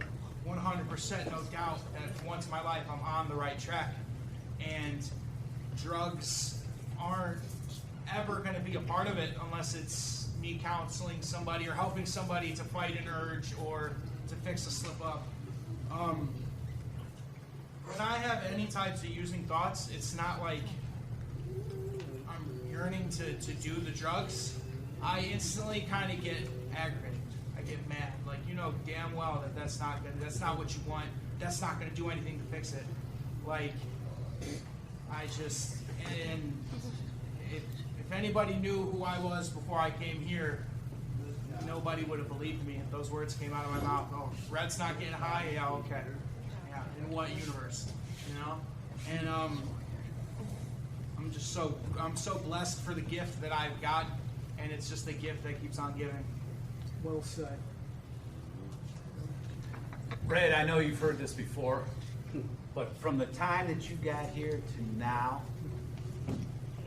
100%, no doubt, that for once in my life I'm on the right track. And drugs aren't ever going to be a part of it unless it's me counseling somebody or helping somebody to fight an urge or to fix a slip up. When I have any types of using thoughts, it's not like I'm yearning to do the drugs. I instantly kind of get aggravated. I get mad. Like, you know damn well that that's not good. That's not what you want. That's not going to do anything to fix it. Like, I just, and if anybody knew who I was before I came here, nobody would have believed me if those words came out of my mouth. Oh, Red's not getting high? Yeah, okay. Yeah, in what universe? You know? And I'm so blessed for the gift that I've got, and it's just a gift that keeps on giving. Well said. Red, I know you've heard this before, but from the time that you got here to now,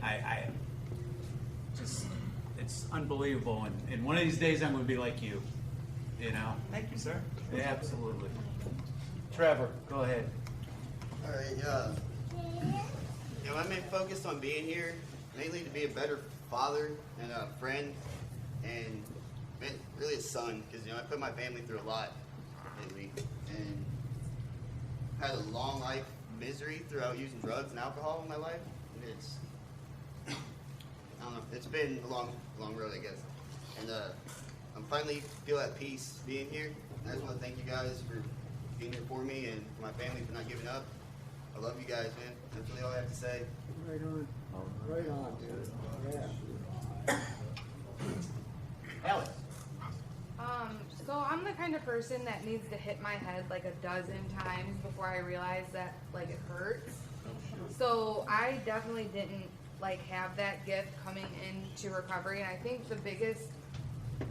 I just, it's unbelievable. And one of these days I'm going to be like you, you know? Thank you, sir. Yeah, absolutely. Trevor, go ahead. All right, my main focus on being here, mainly to be a better father and a friend, and really a son, because I put my family through a lot lately, and had a long life misery throughout using drugs and alcohol in my life. And it's, I don't know, it's been a long road, I guess. And I'm finally feel at peace being here. And I just want to thank you guys for being here for me and for my family for not giving up. I love you guys, man. That's really all I have to say. Right on. Right on, dude. Yeah. Alex. So I'm the kind of person that needs to hit my head like a dozen times before I realize that like it hurts. So I definitely didn't like have that gift coming into recovery, and I think the biggest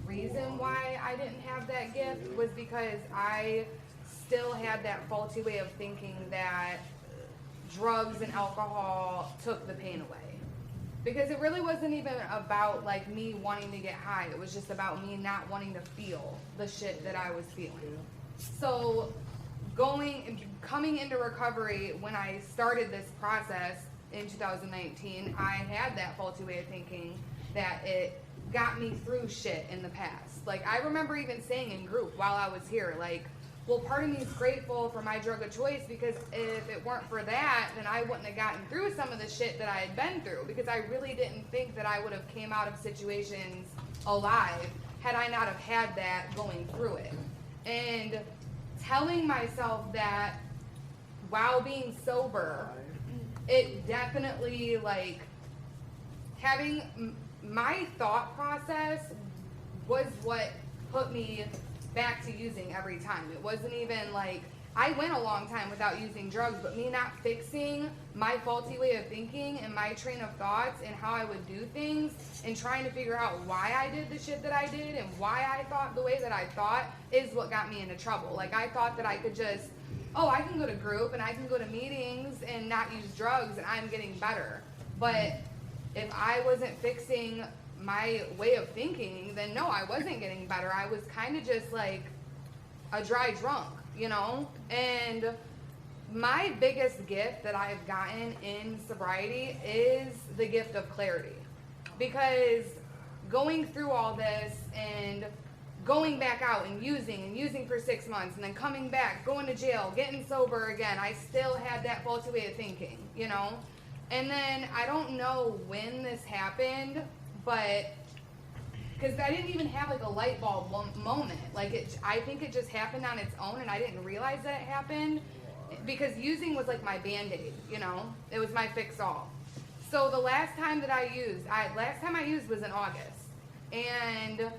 reason why I didn't have that gift was because I still had that faulty way of thinking that drugs and alcohol took the pain away. Because it really wasn't even about like me wanting to get high. It was just about me not wanting to feel the shit that I was feeling. So coming into recovery, when I started this process in 2019, I had that faulty way of thinking that it got me through shit in the past. Like, I remember even saying in group while I was here, like, well, part of me is grateful for my drug of choice, because if it weren't for that, then I wouldn't have gotten through some of the shit that I had been through, because I really didn't think that I would have came out of situations alive had I not have had that going through it. And telling myself that while being sober, it definitely, like, having my thought process was what put me back to using every time. It wasn't even like, I went a long time without using drugs, but me not fixing my faulty way of thinking and my train of thoughts and how I would do things and trying to figure out why I did the shit that I did and why I thought the way that I thought is what got me into trouble. Like, I thought that I could just, I can go to group and I can go to meetings and not use drugs and I'm getting better. But if I wasn't fixing my way of thinking, then no, I wasn't getting better. I was kind of just like a dry drunk, you know? And my biggest gift that I've gotten in sobriety is the gift of clarity. Because going through all this and going back out and using for 6 months and then coming back, going to jail, getting sober again, I still had that faulty way of thinking, you know? And then I don't know when this happened, but because I didn't even have like a light bulb moment. Like I think it just happened on its own, and I didn't realize that it happened because using was like my Band-Aid, you know, it was my fix-all. So the last time I used was in August, and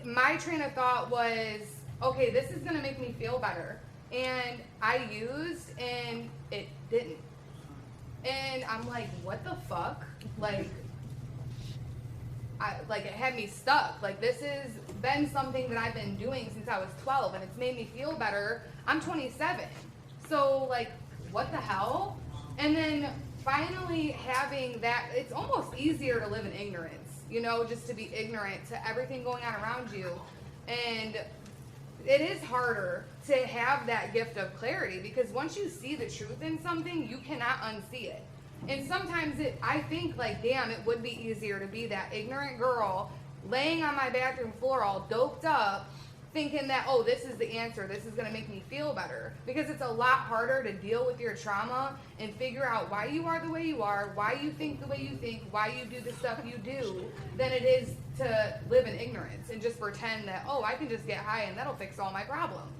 my train of thought was, okay, this is gonna make me feel better, and I used, and it didn't, and I'm like, what the fuck, like. It had me stuck. Like, this has been something that I've been doing since I was 12, and it's made me feel better. I'm 27. So, like, what the hell? And then finally having that, it's almost easier to live in ignorance, you know, just to be ignorant to everything going on around you. And it is harder to have that gift of clarity because once you see the truth in something, you cannot unsee it. And sometimes I think like, damn, it would be easier to be that ignorant girl laying on my bathroom floor all doped up, thinking that, oh, this is the answer, this is going to make me feel better. Because it's a lot harder to deal with your trauma and figure out why you are the way you are, why you think the way you think, why you do the stuff you do, than it is to live in ignorance and just pretend that, oh, I can just get high and that'll fix all my problems.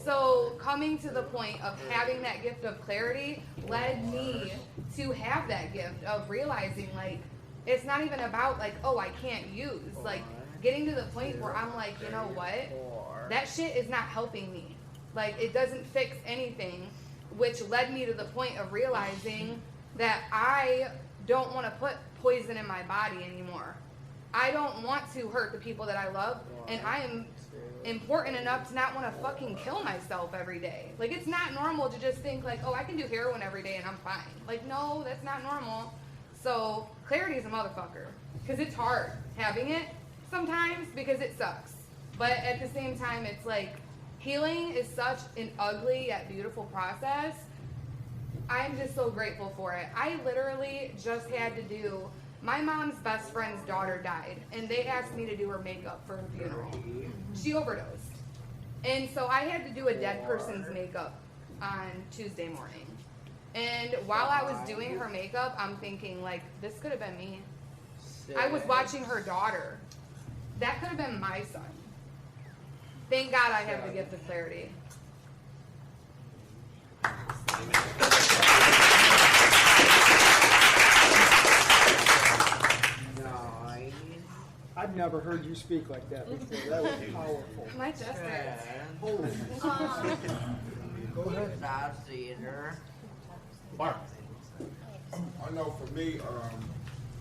So coming to the point of having that gift of clarity led me to have that gift of realizing, like, it's not even about, like, oh, I can't use. Like, getting to the point where I'm like, you know what? That shit is not helping me. Like, it doesn't fix anything, which led me to the point of realizing that I don't want to put poison in my body anymore. I don't want to hurt the people that I love, and I am important enough to not want to fucking kill myself every day. Like, it's not normal to just think like, oh, I can do heroin every day and I'm fine. Like, no, that's not normal. So clarity is a motherfucker, because it's hard having it sometimes because it sucks. But at the same time, it's like healing is such an ugly yet beautiful process. I'm just so grateful for it. I literally just had to do, my mom's best friend's daughter died, and they asked me to do her makeup for her funeral. She overdosed. And so I had to do a dead person's makeup on Tuesday morning. And while I was doing her makeup, I'm thinking, like, this could have been me. I was watching her daughter. That could have been my son. Thank God I have the gift of clarity. I've never heard you speak like that before. That was powerful. My chest hurts. Holy. Go ahead. Mark. I know for me,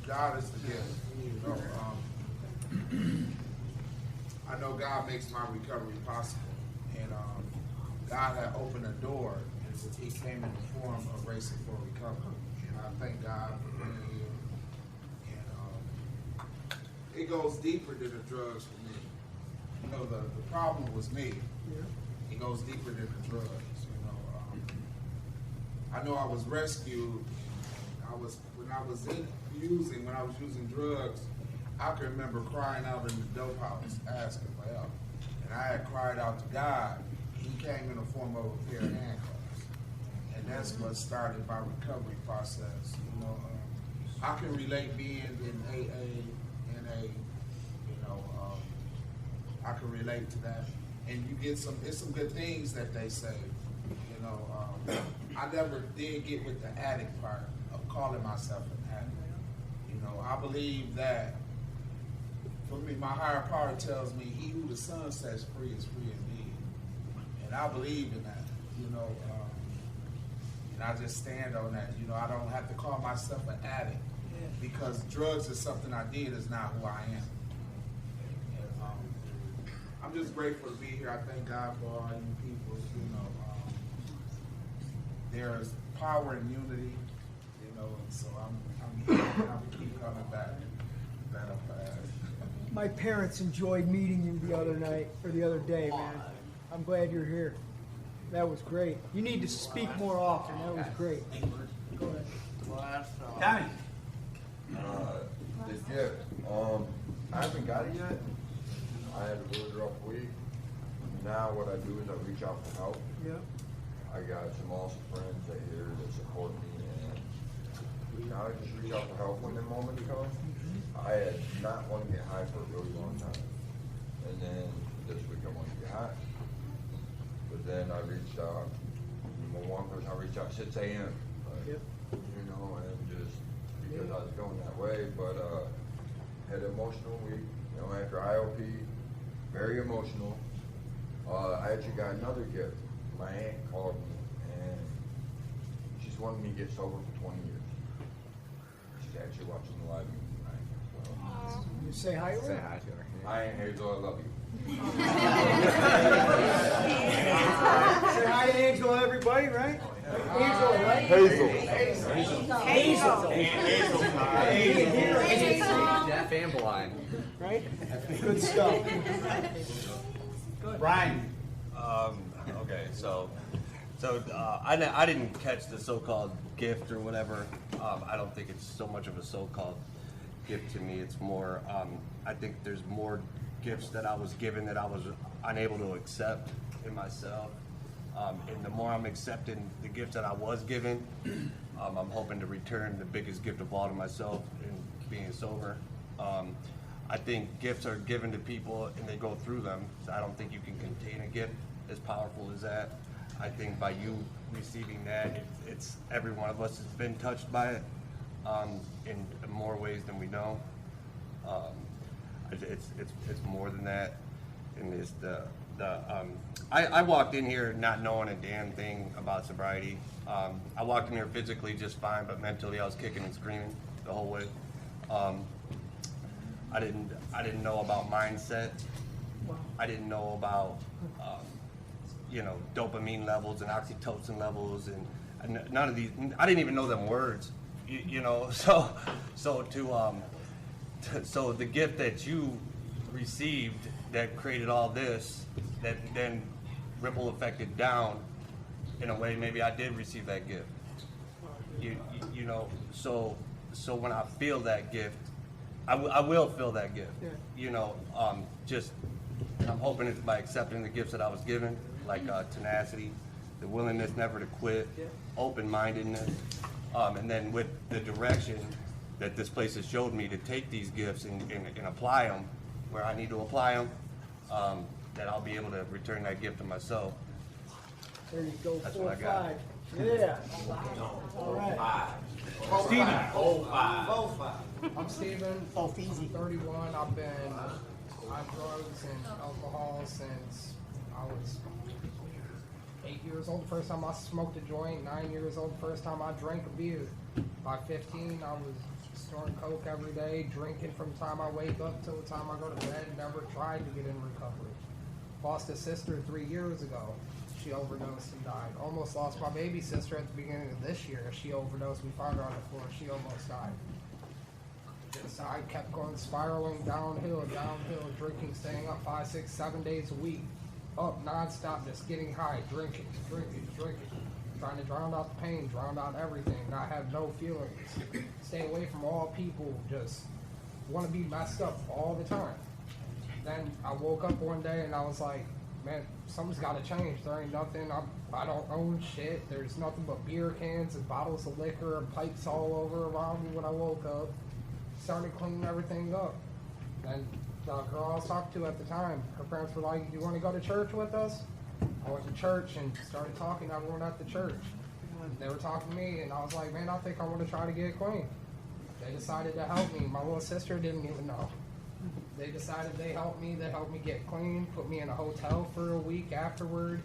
God is the gift. You know, I know God makes my recovery possible, and God had opened a door, and He came in the form of Racing for Recovery. And I thank God for being here. It goes deeper than the drugs for me. You know, the problem was me. It goes deeper than the drugs. I know I was rescued. When I was using drugs, I can remember crying out in the dope house, asking for help. And I had cried out to God. He came in the form of a pair of handcuffs. And that's what started my recovery process. You know, I can relate being in AA, I can relate to that. And you get it's some good things that they say. You know, I never did get with the addict part of calling myself an addict. You know, I believe that, for me, my higher power tells me, he who the Son sets free is free indeed. And I believe in that, you know, and I just stand on that. You know, I don't have to call myself an addict, because drugs is something I did, is not who I am. I'm just grateful to be here. I thank God for all you people. You know, there is power in unity. You know, and so I'm keep coming back. That'll pass. My parents enjoyed meeting you the other day, man. I'm glad you're here. That was great. You need to speak more often. That was great. Go ahead. Tommy. This gift. I haven't got it yet. I had a really rough week. Now what I do is I reach out for help. Yeah. I got some awesome friends that here that support me, and Now I just reach out for help when the moment comes. I had not wanted to get high for a really long time. And then this week I wanted to get high. But then I reached out, one person I reached out 6 a.m. You know, and just because I was going that way, but had an emotional week, you know, after IOP, very emotional. I actually got another gift. My aunt called me and she's wanted me to get sober for 20 years. She's actually watching the live meeting tonight. So. You say hi to her? Say hi to her. Hi, Aunt Hazel, I love you. Say hi to Angela, everybody, right? Angela, right? Hazel. Deaf and blind. Right? Good stuff. Brian. Okay, so I didn't catch the so-called gift or whatever. I don't think it's so much of a so-called gift to me. It's more, I think there's more gifts that I was given that I was unable to accept in myself. And the more I'm accepting the gifts that I was given, I'm hoping to return the biggest gift of all to myself in being sober. I think gifts are given to people and they go through them. So I don't think you can contain a gift as powerful as that. I think by you receiving that, it's every one of us has been touched by it in more ways than we know. It's more than that, and it's I walked in here not knowing a damn thing about sobriety. I walked in here physically just fine, but mentally I was kicking and screaming the whole way. I didn't know about mindset. I didn't know about dopamine levels and oxytocin levels and none of these. I didn't even know them words. So the gift that you received that created all this, that then ripple affected down in a way maybe I did receive that gift. So when I feel that gift, I will feel that gift. I'm hoping it's by accepting the gifts that I was given, like tenacity, the willingness never to quit, open-mindedness, and then with the direction that this place has showed me to take these gifts and apply them where I need to apply them, that I'll be able to return that gift to myself. There you go, That's 4 what I got. 5. Yeah. All right. Steven. I'm Steven. I'm 31. I've been on drugs and alcohol since I was 8 years old. The first time I smoked a joint. 9 years old. The first time I drank a beer. By 15, I was snorting coke every day, drinking from the time I wake up till the time I go to bed. Never tried to get in recovery. Lost a sister 3 years ago. She overdosed and died. Almost lost my baby sister at the beginning of this year. She overdosed. We found her on the floor. She almost died. So I kept going spiraling downhill, drinking, staying up 5, 6, 7 days a week. Up nonstop, just getting high, drinking. Trying to drown out the pain, drown out everything, not have no feelings. Stay away from all people, just want to be messed up all the time. Then I woke up one day and I was like, man, something's got to change. There ain't nothing. I don't own shit. There's nothing but beer cans and bottles of liquor and pipes all over around me when I woke up. Started cleaning everything up. And the girl I was talking to at the time, her parents were like, "Do you want to go to church with us?" I went to church and started talking to everyone at the church. They were talking to me, and I was like, man, I think I want to try to get clean. They decided to help me. My little sister didn't even know. They decided they helped me get clean, put me in a hotel for a week afterward,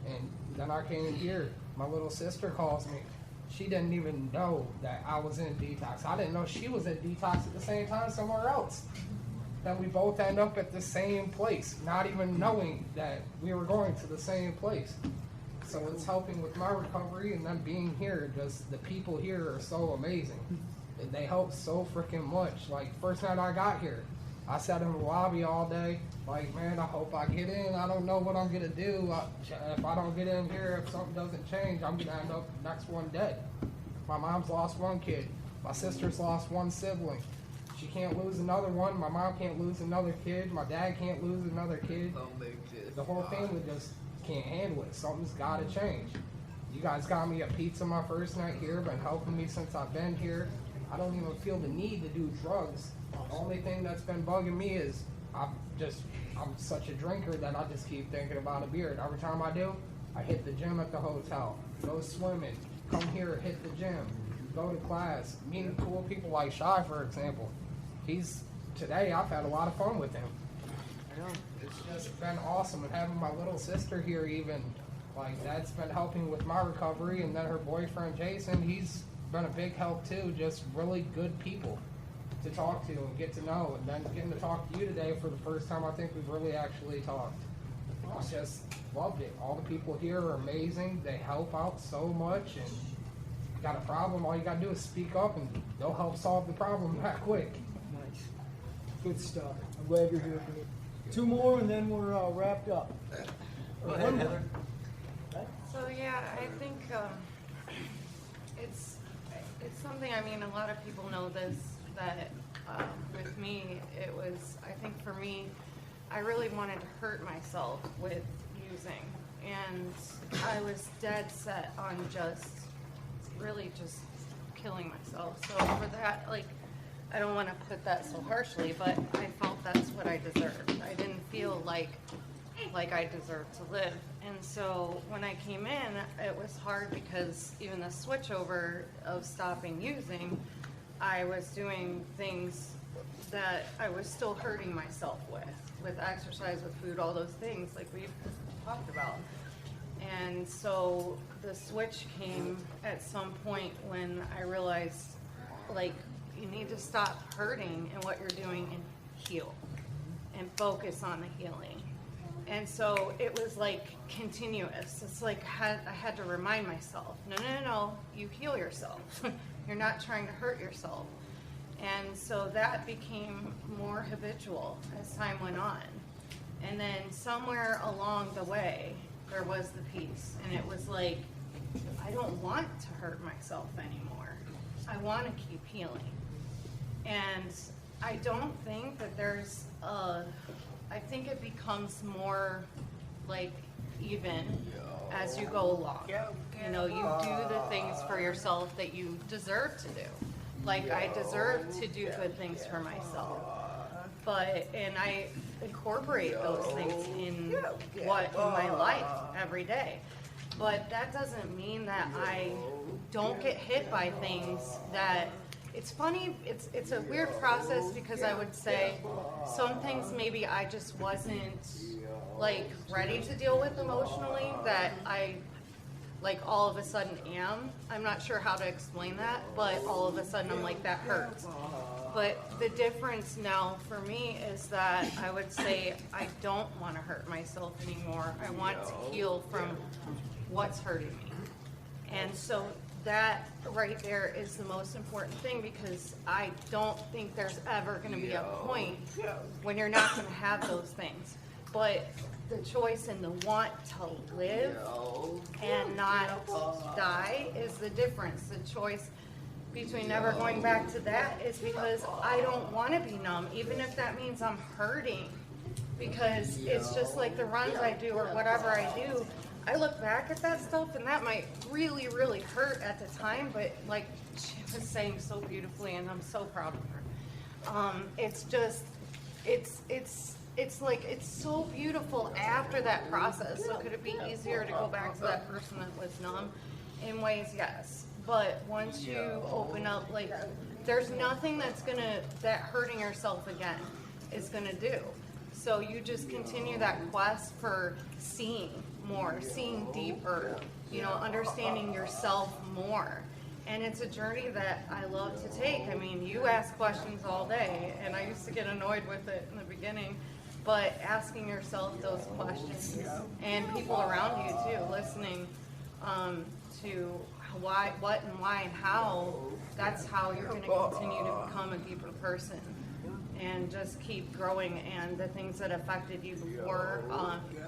and then I came here. My little sister calls me. She didn't even know that I was in detox. I didn't know she was in detox at the same time somewhere else. Then we both end up at the same place, not even knowing that we were going to the same place. So it's helping with my recovery, and then being here, just the people here are so amazing. And they help so freaking much. Like, first night I got here, I sat in the lobby all day, like, man, I hope I get in. I don't know what I'm gonna do. If I don't get in here, if something doesn't change, I'm gonna end up next one dead. My mom's lost one kid. My sister's lost one sibling. She can't lose another one. My mom can't lose another kid. My dad can't lose another kid. The whole family just can't handle it. Something's got to change. You guys got me a pizza my first night here, been helping me since I've been here. I don't even feel the need to do drugs. The only thing that's been bugging me is I'm such a drinker that I just keep thinking about a beer. And every time I do, I hit the gym at the hotel, go swimming, come here, hit the gym, go to class, meeting cool people like Shy, for example. Today I've had a lot of fun with him. It's just been awesome, and having my little sister here even, like, that's been helping with my recovery, and then her boyfriend Jason, he's been a big help too, just really good people to talk to and get to know, and then getting to talk to you today for the first time I think we've really actually talked. I just loved it. All the people here are amazing. They help out so much, and you got a problem, all you got to do is speak up and they'll help solve the problem that quick. Nice. Good stuff. I'm glad you're here. Two more and then we're wrapped up. Go ahead, Heather. So yeah, I think it's something, I mean, a lot of people know this, that with me, it was, I think for me, I really wanted to hurt myself with using, and I was dead set on just killing myself. So for that, like, I don't want to put that so harshly, but I felt that's what I deserved. I didn't feel like I deserved to live. And so when I came in, it was hard because even the switchover of stopping using, I was doing things that I was still hurting myself with exercise, with food, all those things like we've talked about. And so the switch came at some point when I realized, like, you need to stop hurting in what you're doing and heal and focus on the healing. And so it was like continuous. It's like I had to remind myself, no, you heal yourself. You're not trying to hurt yourself. And so that became more habitual as time went on. And then somewhere along the way, there was the peace. And it was like, I don't want to hurt myself anymore. I want to keep healing. And I don't think that there's I think it becomes more like even as you go along. You know, you do the things for yourself that you deserve to do. Like, I deserve to do good things for myself. And I incorporate those things in my life every day. But that doesn't mean that I don't get hit by things that, it's funny, it's a weird process because I would say some things maybe I just wasn't like ready to deal with emotionally that I like all of a sudden am. I'm not sure how to explain that, but all of a sudden I'm like, that hurts. But the difference now for me is that I would say I don't want to hurt myself anymore. I want to heal from what's hurting me. And so that right there is the most important thing, because I don't think there's ever going to be a point when you're not going to have those things. But the choice and the want to live and not die is the difference. The choice between never going back to that is because I don't want to be numb, even if that means I'm hurting. Because it's just like the runs I do or whatever I do, I look back at that stuff and that might really, really hurt at the time, but like she was saying so beautifully, and I'm so proud of her. It's just, it's like, it's so beautiful after that process. So could it be easier to go back to that person that was numb? In ways, yes. But once you open up, like, there's nothing that hurting yourself again is gonna do. So you just continue that quest for seeing more, seeing deeper, understanding yourself more. And it's a journey that I love to take. I mean, you ask questions all day, and I used to get annoyed with it in the beginning, but asking yourself those questions, and people around you too, listening to why, what, and why, and how, that's how you're going to continue to become a deeper person and just keep growing. And the things that affected you before,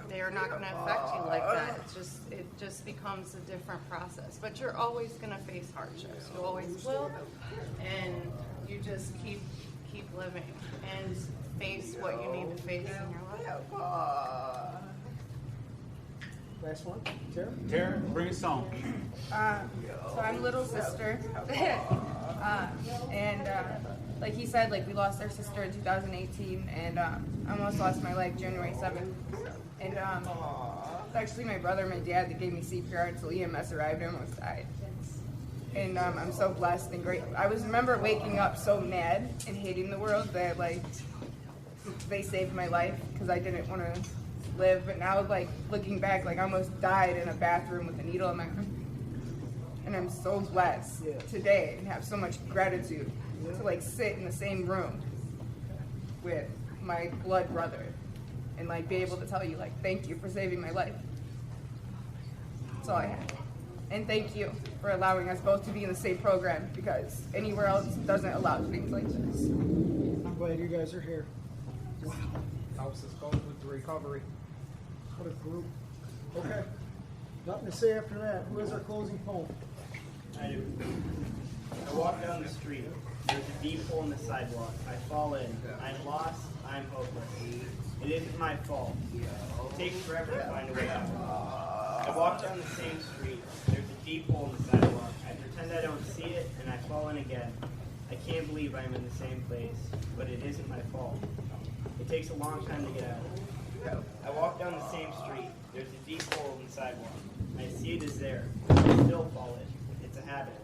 they are not going to affect you like that. It just becomes a different process. But you're always going to face hardships. You always will, and you just keep living and face what you need to face in your life. Last one, Tara? Tara, bring us home. So I'm little sister, and like he said, like we lost our sister in 2018, and I almost lost my life January 7th. And it's actually my brother and my dad that gave me CPR until EMS arrived. I almost died. And I'm so blessed and grateful. I remember waking up so mad and hating the world that like they saved my life because I didn't want to live. But now, like looking back, like I almost died in a bathroom with a needle in my arm. And I'm so blessed today and have so much gratitude to like sit in the same room with my blood brother and like be able to tell you like thank you for saving my life. That's all I have. And thank you for allowing us both to be in the same program because anywhere else doesn't allow things like this. I'm glad you guys are here. Wow. Helps us both with the recovery. What a group. Okay. Nothing to say after that. Who has our closing poem? I do. I walk down the street. There's a deep hole in the sidewalk. I fall in. I'm lost. I'm hopeless. It isn't my fault. It takes forever to find a way out. I walk down the same street. There's a deep hole in the sidewalk. I pretend I don't see it, and I fall in again. I can't believe I'm in the same place, but it isn't my fault. It takes a long time to get out. I walk down the same street. There's a deep hole in the sidewalk. I see it is there. I still fall in. It's a habit.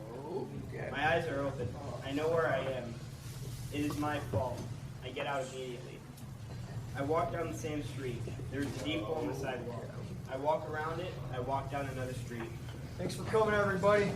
My eyes are open. I know where I am. It is my fault. I get out immediately. I walk down the same street. There's a deep hole in the sidewalk. I walk around it. I walk down another street. Thanks for coming, everybody.